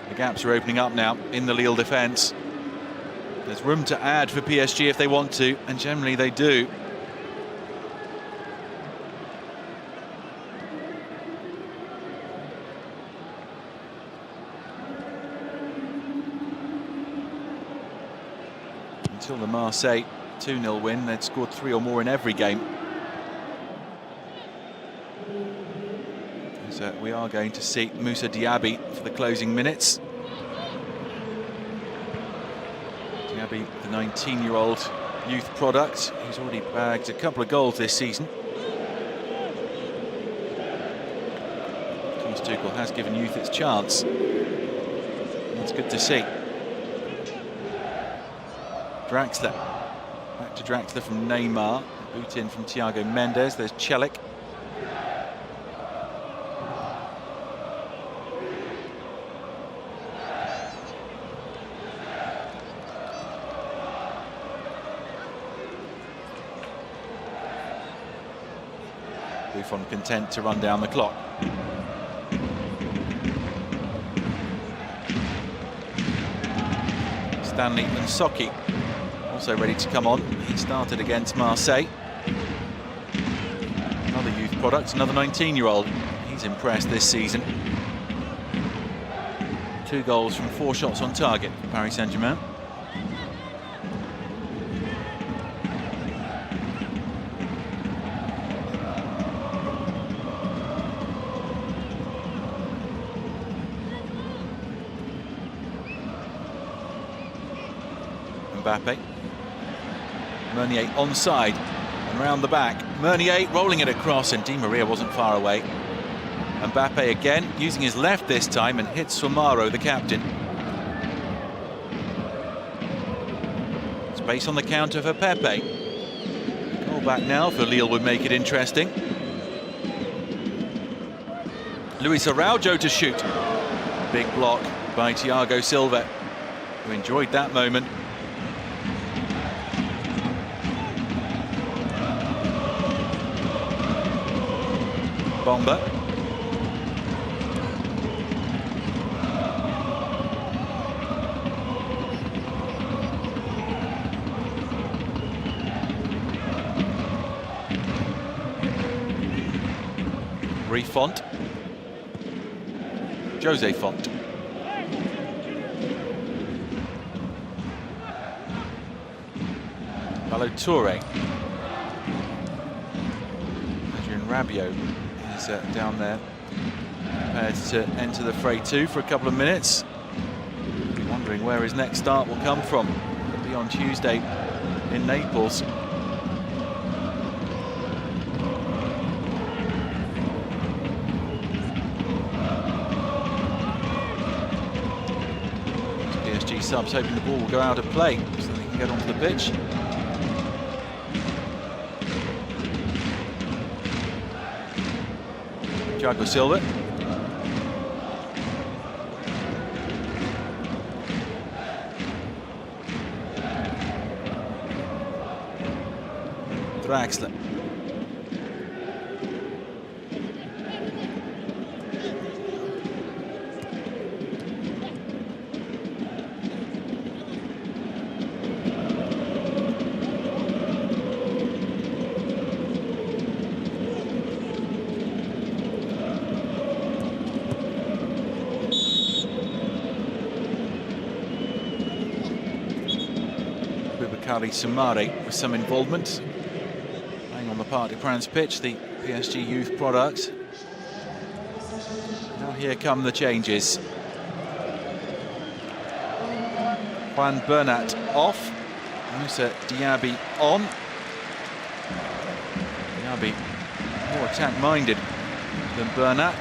The gaps are opening up now in the Lille defence. There's room to add for PSG if they want to, and generally they do. Until the Marseille 2-0 win, they'd scored 3 or more in every game. So we are going to see Moussa Diaby for the closing minutes. Diaby, the 19-year-old youth product, who's already bagged a couple of goals this season. Thomas Tuchel has given youth its chance. That's good to see. Draxler. Back to Draxler from Neymar. Boot in from Thiago Mendes. There's Celik. Buffon content to run down the clock. Stanley Nsocki also ready to come on. He started against Marseille. Another youth product, another 19-year-old. He's impressed this season. 2 goals from 4 shots on target for Paris Saint-Germain. Mbappe. Meunier onside and round the back. Meunier rolling it across, and Di Maria wasn't far away. Mbappe again, using his left this time, and hits Soumaro, the captain. Space on the counter for Pepe. Goal back now for Lille would make it interesting. Luis Araujo to shoot. Big block by Thiago Silva, who enjoyed that moment. Bomba. Font. Jose Font. Ballo-Touré. Adrien Rabiot is down there, prepared to enter the fray too for a couple of minutes. Be wondering where his next start will come from. It'll be on Tuesday in Naples. PSG subs hoping the ball will go out of play so they can get onto the pitch. Thiago Silva. Draxler. Soumare with some involvement, playing on the Parc des Princes pitch, the PSG youth product. Now here come the changes. Juan Bernat off, Moussa Diaby on. Diaby more attack-minded than Bernat.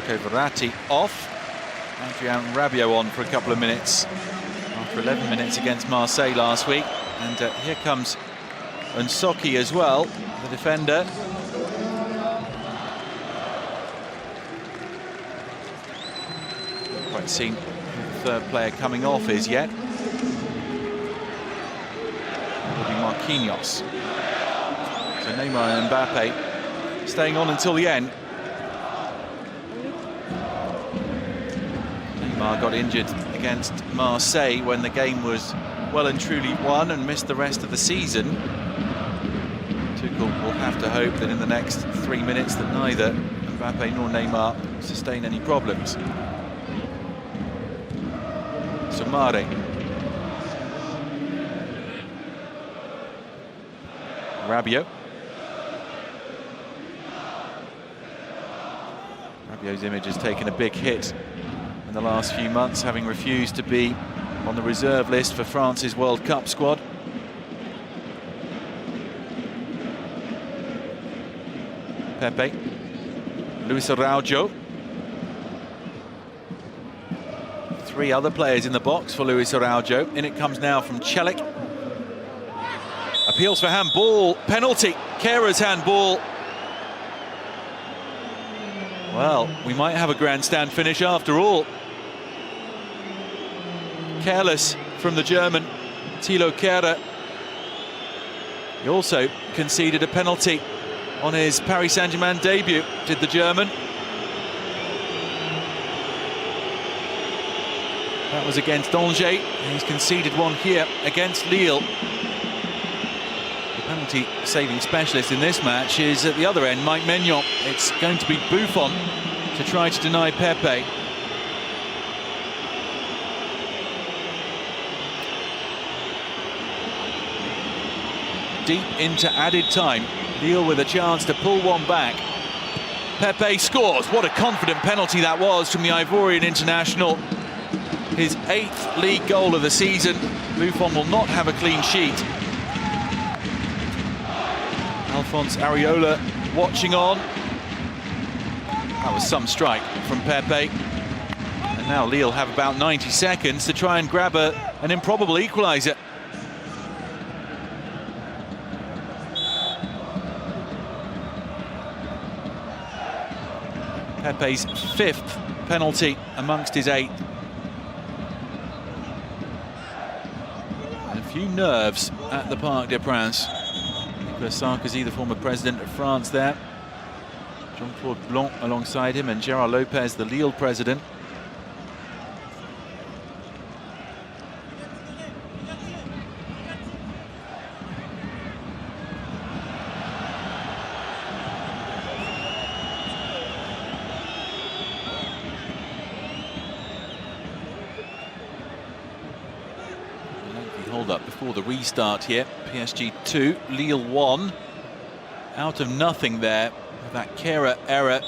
Verratti off. Adrien Rabiot on for a couple of minutes after 11 minutes against Marseille last week. And here comes Nsoki as well, the defender. Not quite seen who the third player coming off is yet. That will be Marquinhos. So Neymar and Mbappe staying on until the end. Neymar got injured against Marseille when the game was well and truly won and missed the rest of the season. Tuchel will have to hope that in the next 3 minutes that neither Mbappe nor Neymar sustain any problems. Soumare. Rabiot. Rabiot's image has taken a big hit in the last few months, having refused to be on the reserve list for France's World Cup squad. Pepe. Luis Araujo. 3 other players in the box for Luis Araujo. In it comes now from Celik. Appeals for handball. Penalty. Kehra's handball. Well, we might have a grandstand finish after all. Careless from the German, Thilo Kehrer. He also conceded a penalty on his Paris Saint-Germain debut, did the German. That was against Angers, and he's conceded one here against Lille. The penalty-saving specialist in this match is at the other end, Mike Maignan. It's going to be Buffon to try to deny Pepe. Deep into added time, Lille with a chance to pull one back. Pepe scores. What a confident penalty that was from the Ivorian international. His 8th league goal of the season. Buffon will not have a clean sheet. Alphonse Areola watching on. That was some strike from Pepe. And now Lille have about 90 seconds to try and grab an improbable equaliser. Pepe's 5th penalty amongst his 8th. And a few nerves at the Parc des Princes. Nicolas Sarkozy, the former president of France there. Jean-Claude Blanc alongside him, and Gerard Lopez, the Lille president. Hold up before the restart here. PSG 2, Lille 1. Out of nothing there with that Kehrer error.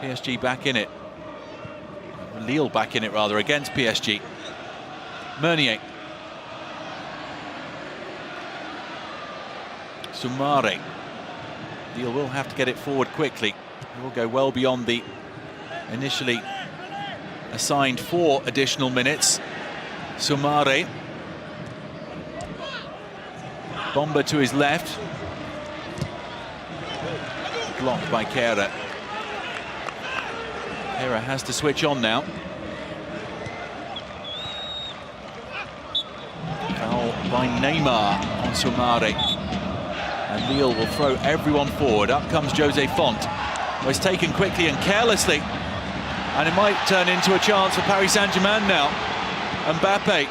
PSG back in it. Lille back in it rather against PSG. Meunier. Soumare. Lille will have to get it forward quickly. It will go well beyond the initially assigned 4 additional minutes. Soumare. Bomber to his left. Blocked by Kehrer. Kehrer has to switch on now. Foul by Neymar on Soumare. And Lille will throw everyone forward. Up comes Jose Font. Well, it's taken quickly and carelessly. And it might turn into a chance for Paris Saint-Germain now. Mbappe.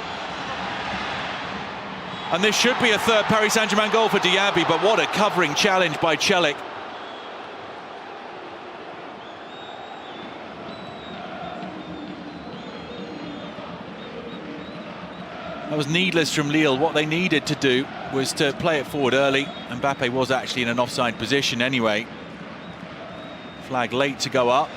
And this should be a 3rd Paris Saint-Germain goal for Diaby, but what a covering challenge by Celik. That was needless from Lille. What they needed to do was to play it forward early. Mbappe was actually in an offside position anyway. Flag late to go up.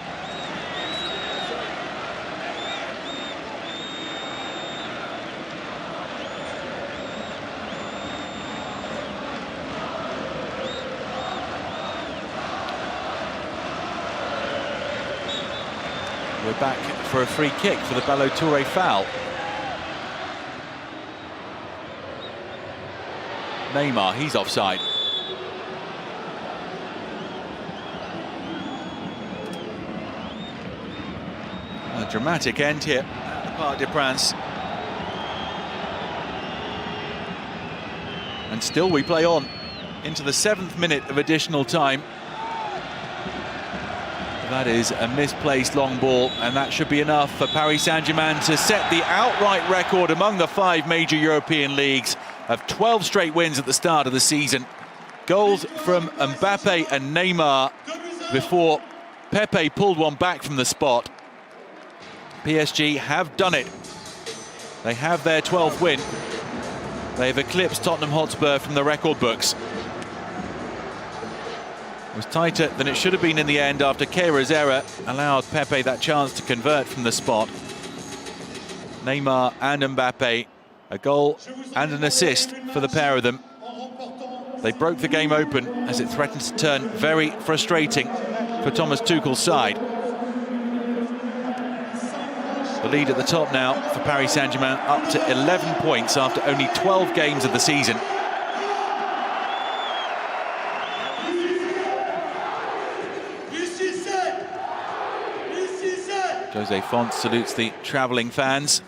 We're back for a free kick for the Ballo Touré foul. Neymar, he's offside. A dramatic end here at the Parc des Princes. And still we play on into the 7th minute of additional time. That is a misplaced long ball, and that should be enough for Paris Saint-Germain to set the outright record among the 5 major European leagues of 12 straight wins at the start of the season. Goals from Mbappe and Neymar before Pepe pulled one back from the spot. PSG have done it. They have their 12th win. They've eclipsed Tottenham Hotspur from the record books. It was tighter than it should have been in the end after Keira's error allowed Pepe that chance to convert from the spot. Neymar and Mbappe, a goal and an assist for the pair of them. They broke the game open as it threatened to turn very frustrating for Thomas Tuchel's side. The lead at the top now for Paris Saint-Germain, up to 11 points after only 12 games of the season. Jose Font salutes the travelling fans.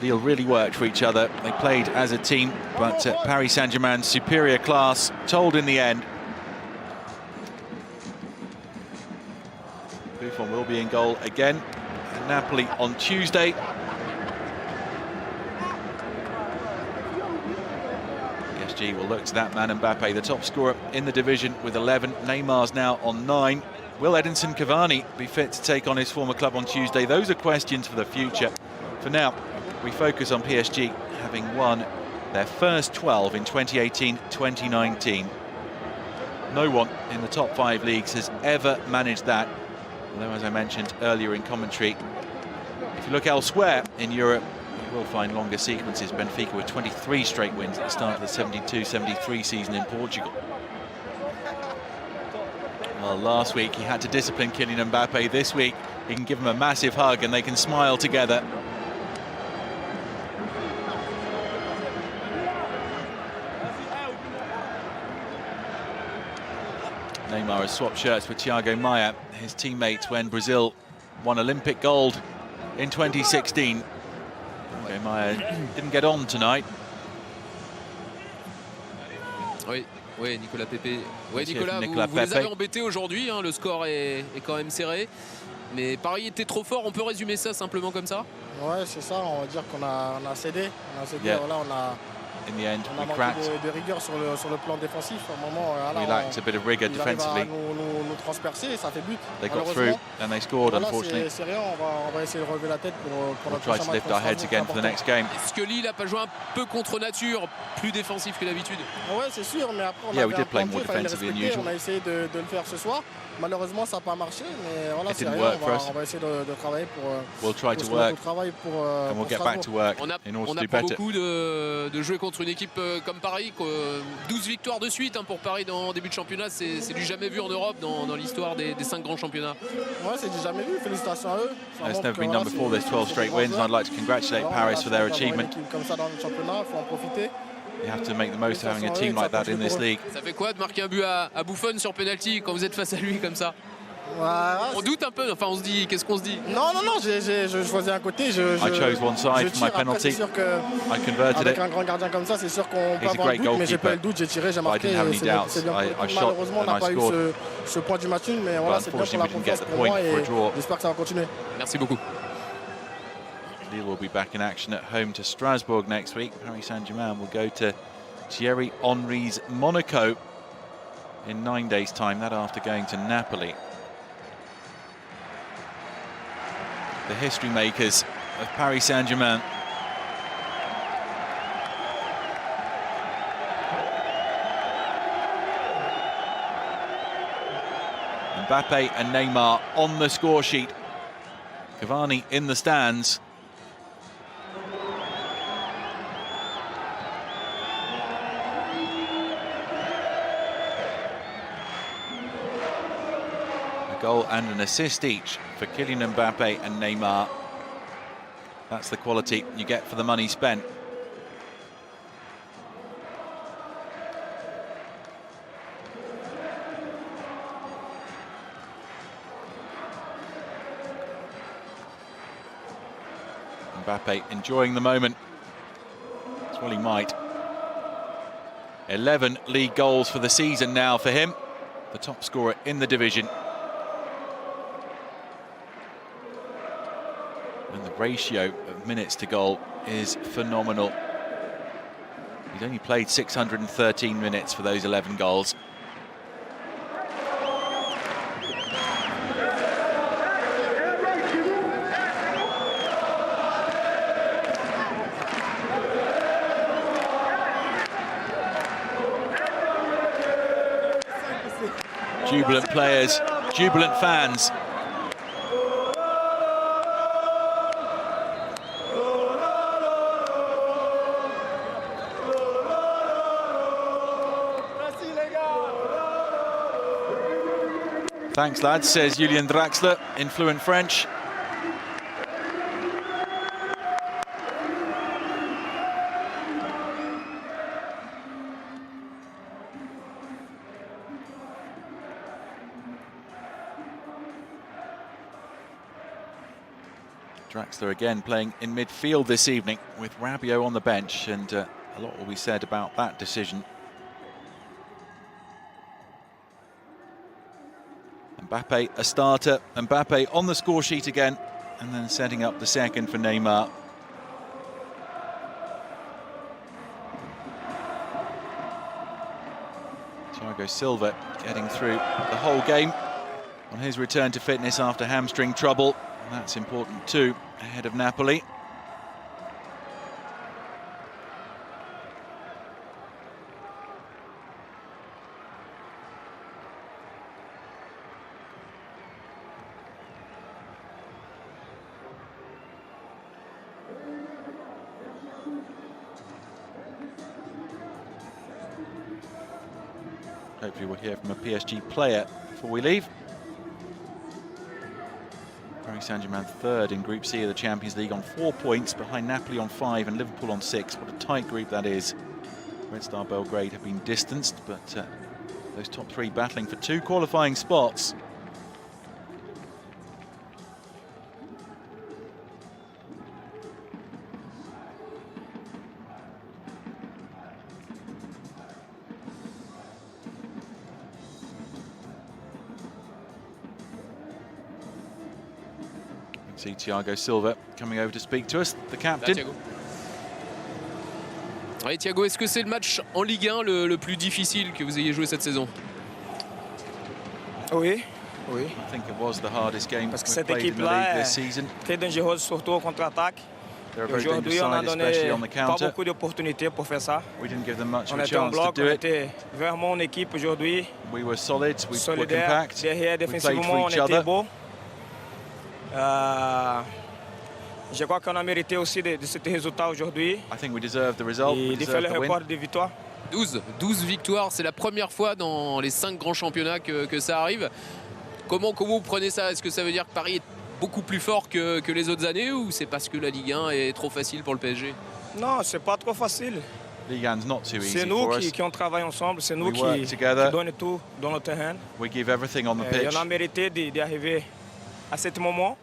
Lille really worked for each other. They played as a team, but Paris Saint-Germain's superior class told in the end. Buffon will be in goal again at Napoli on Tuesday. PSG will look to that man Mbappe, the top scorer in the division with 11. Neymar's now on 9. Will Edinson Cavani be fit to take on his former club on Tuesday? Those are questions for the future. For now, we focus on PSG having won their first 12 in 2018-2019. No one in the top 5 leagues has ever managed that. Although, as I mentioned earlier in commentary, if you look elsewhere in Europe, you will find longer sequences. Benfica with 23 straight wins at the start of the 72-73 season in Portugal. Well, last week he had to discipline Kylian Mbappe. This week he can give him a massive hug and they can smile together. Neymar has swapped shirts with Thiago Maia, his teammates when Brazil won Olympic gold in 2016. Thiago Maia didn't get on tonight. Oui, Nicolas Pepe. Oui, Nicolas, vous les avez embêtés aujourd'hui, hein, le score est quand même serré. Mais Paris était trop fort, on peut résumer ça simplement comme ça? Ouais, c'est ça, on va dire qu'on a cédé. Yeah. Voilà, In the end, on a we cracked. manqué de rigueur sur le plan défensif. À un moment, We lacked a bit of rigour defensively. Nous transpercer, ça fait but. They got through and they scored, Voilà, unfortunately. c'est rien, on va essayer de relever la tête pour We'll notre try prochain to match lift our heads again for the next game. Est-ce que Lille n'a pas joué un peu contre nature, plus défensif que d'habitude? Ouais, c'est sûr, mais après on Yeah, we avait did play un plan more de jeu, fallait le defensively than respecter, usual. on a essayé de le faire ce soir. Malheureusement, ça n'a pas marché, mais voilà, It c'est didn't rien, work for us. on va essayer de travailler pour We'll try to se mettre work au travail pour and we'll get back to work On in order to do apprend better. beaucoup de jouer contre une équipe comme Paris. 12 victoires de suite pour Paris dans début de championnat, c'est du jamais vu en Europe dans l'histoire des 5 grands championnats. Ouais, c'est du jamais vu, félicitations à eux. Ça It's montre never que, been voilà, done before, c'est- there's 12 straight c'est wins, and I'd like to congratulate Alors, Paris on a for their chance d'avoir une achievement. équipe comme ça dans le championnat, il faut en profiter. You have to make the most of having a team like that in this league. Ça fait quoi de marquer un but à Buffon sur penalty quand vous êtes face à lui comme ça? Ouais, On doute un peu, enfin on se dit, qu'est-ce qu'on se dit? non, je choisis un côté. I chose one side for my tire. Après, penalty. c'est sûr que I converted avec it. un grand gardien comme ça, c'est sûr qu'on peut He's a avoir le great doute, mais j'ai pas eu goalkeeper. le doute, j'ai tiré, j'ai But I marqué. didn't have any C'est doubts. bien. I shot Malheureusement, on and n'a I pas eu scored. ce point du match nul, mais voilà, c'est bien pour la unfortunately, we didn't confiance get the pour point moi for a et draw. j'espère que ça va continuer. Merci beaucoup. Lille will be back in action at home to Strasbourg next week. Paris Saint-Germain will go to Thierry Henry's Monaco in 9 days' time, that after going to Napoli. The history makers of Paris Saint-Germain. Mbappe and Neymar on the score sheet. Cavani in the stands. goal and an assist each for Kylian Mbappe and Neymar. That's the quality you get for the money spent. Mbappe enjoying the moment. That's well he might. 11 league goals for the season now for him, the top scorer in the division. And the ratio of minutes to goal is phenomenal. He's only played 613 minutes for those 11 goals. Jubilant players, jubilant fans. Thanks, lads, says Julian Draxler in fluent French. Draxler again playing in midfield this evening with Rabiot on the bench, and a lot will be said about that decision. Mbappe a starter, Mbappe on the score sheet again, and then setting up the second for Neymar. Thiago Silva getting through the whole game on his return to fitness after hamstring trouble. That's important too, ahead of Napoli. Hopefully we'll hear from a PSG player before we leave. Paris Saint-Germain third in Group C of the Champions League on 4 points, behind Napoli on 5 and Liverpool on 6. What a tight group that is. Red Star Belgrade have been distanced, but those top three battling for 2 qualifying spots. See Thiago Silva coming over to speak to us, the captain. Là, Thiago. Ouais, Thiago, est-ce que c'est le match en Ligue 1 le plus difficile que vous ayez joué cette saison? Oui, oui. I think it was the hardest game Parce que we've cette played in the équipe-là league est this season. très dangereuse, surtout au contre-attaque. They're a very dangerous Aujourd'hui, on a side, donné especially on the pas counter. beaucoup d'opportunités pour faire ça. We didn't give them much of On a était en chance to bloc, do on it. était vraiment une équipe aujourd'hui. We were solid, we were Solidaire, compact, derrière, we played défensivement, for on each était other. beau. Je crois qu'on a mérité aussi de ce résultat aujourd'hui. I think we deserved the result, we Et de faire deserved le the record win. de victoire. 12 victoires, c'est la première fois dans les 5 grands championnats que ça arrive. Comment vous prenez ça? Est-ce que ça veut dire que Paris est beaucoup plus fort que les autres années, ou c'est parce que la Ligue 1 est trop facile pour le PSG? Non, c'est pas trop facile. Ligue 1's not too easy C'est nous for us. qui on travaille ensemble, c'est nous We work qui together. donnons tout dans le terrain. We give everything on the Et pitch. on a mérité d'y arriver à ce moment.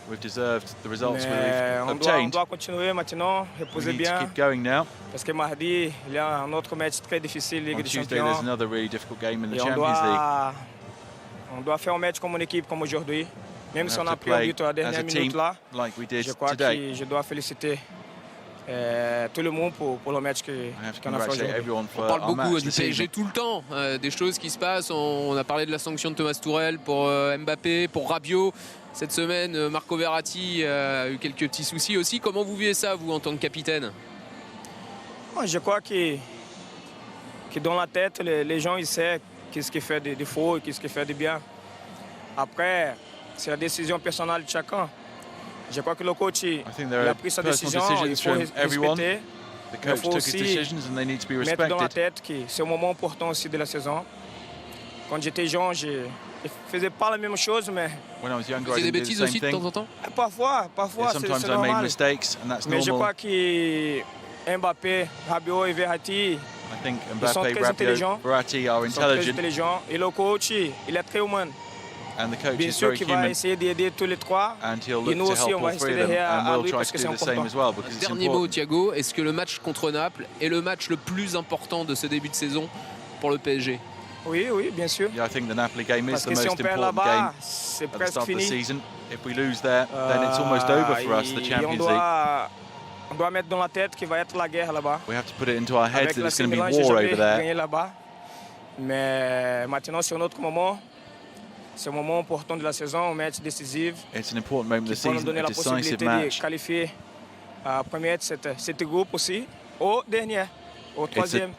We've deserved the results Mais we've on obtained. doit continuer maintenant, We reposer need to bien. keep going now. Parce que mardi, il y a un autre match très difficile, Ligue On des Tuesday Champions. there's another really difficult game in the Et Champions League. on doit faire un match comme une équipe comme aujourd'hui. Même We si on have a to pris un play but à la as a dernière team minute là, like we did je crois today. que je dois féliciter tout le monde pour le match I have to qu'on a fait congratulate aujourd'hui. everyone On for parle our beaucoup match du this PSG evening. tout le temps, des choses qui se passent. On a parlé de la sanction de Thomas Tuchel pour Mbappé, pour Rabiot. Cette semaine, Marco Verratti a eu quelques petits soucis aussi. Comment vous vivez ça, vous, en tant que capitaine? Je crois que dans la tête, les gens ils savent qu'est-ce qui fait de faux et qu'est-ce qui fait de bien. Après, c'est la décision personnelle de chacun. Je crois que le coach il I think there a are pris sa personal décision, il decisions faut from everyone. respecter. The Il coach faut took his aussi decisions and they need to be mettre dans la respected. tête que c'est un moment important aussi de la saison. Quand j'étais jeune, il faisait pas la même chose, mais When I was younger, Vous I faisiez des didn't do bêtises the aussi same de temps thing. en temps? parfois, Yeah, c'est sometimes I made normal. mistakes, and that's Mais je normal. crois que Mbappé, Rabiot et Verratti, I think ils sont Mbappe, très Rabiot, intelligents. Verratti are Ils sont très intelligent, intelligents. Et le coach, il est très humain. and the coach Bien is sûr very qu'il va human, essayer d'aider tous les trois. and he'll Et look nous to aussi, help on va all three rester of them, derrière and à we'll lui try parce to que do c'est the same important. as well because it's Dernier mot, important. Thiago. Est-ce que le match contre Naples est le match le plus important de ce début de saison pour le PSG? Oui, bien sûr. Yeah, I think the Napoli game is Parce the que si most on perd important game là-bas, c'est at the presque start of the fini. season. If we lose there, then it's almost over for us, the Et Champions League. on doit mettre dans la tête qu'il va être la guerre là-bas. We have to put it into our heads Avec that la it's going to be Milan, j'ai war jamais over there. gagné là-bas. Mais maintenant, c'est un autre moment. C'est un moment important de la saison, un match décisif. It's an important moment of the Qui peut nous season, donner a la decisive possibilité de match. qualifier à premier de cette groupe aussi, au dernier, au troisième.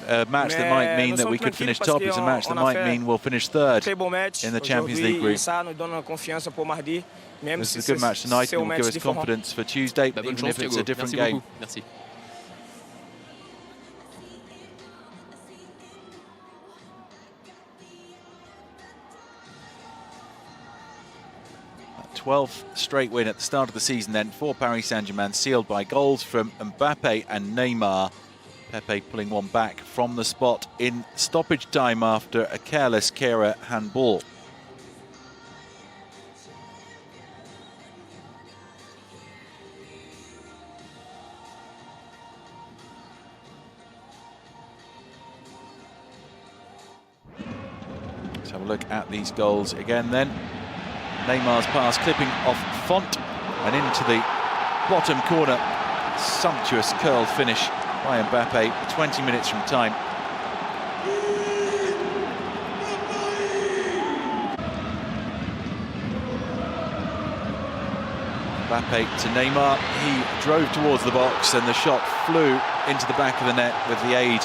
A match that might mean that we could finish top. It's a match that might mean we'll finish third Très bon match in the Champions League aujourd'hui, et group. ça nous donne confiance pour mardi. Même This si is a good match tonight c'est and un will give match us différent. confidence for Tuesday, Bonne even chance, if it's Thiago. a different Merci game. beaucoup. Merci. A 12th straight win at the start of the season then for Paris Saint-Germain, sealed by goals from Mbappe and Neymar. Pepe pulling one back from the spot in stoppage time after a careless Kehrer handball. Let's have a look at these goals again then. Neymar's pass clipping off Font and into the bottom corner. Sumptuous curled finish by Mbappe, 20 minutes from time. Mbappe to Neymar, he drove towards the box and the shot flew into the back of the net with the aid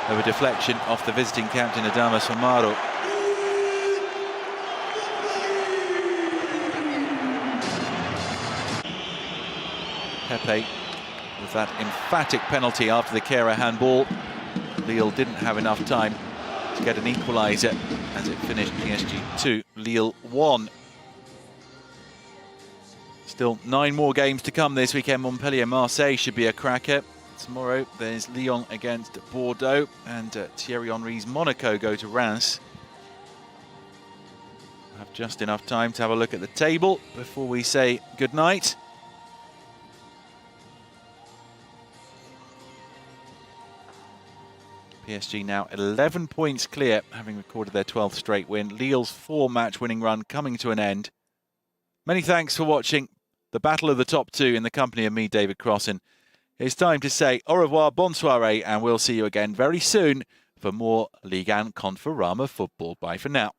of a deflection off the visiting captain Adama Samaro. Pepe with that emphatic penalty after the Kehrer handball. Lille didn't have enough time to get an equaliser as it finished PSG 2, Lille 1. Still 9 more games to come this weekend. Montpellier-Marseille should be a cracker. Tomorrow there's Lyon against Bordeaux, and Thierry Henry's Monaco go to Reims. We'll have just enough time to have a look at the table before we say goodnight. PSG now 11 points clear, having recorded their 12th straight win. Lille's 4-match winning run coming to an end. Many thanks for watching the battle of the top two in the company of me, David Crossan. It's time to say au revoir, bonne soirée, and we'll see you again very soon for more Ligue 1 Conforama football. Bye for now.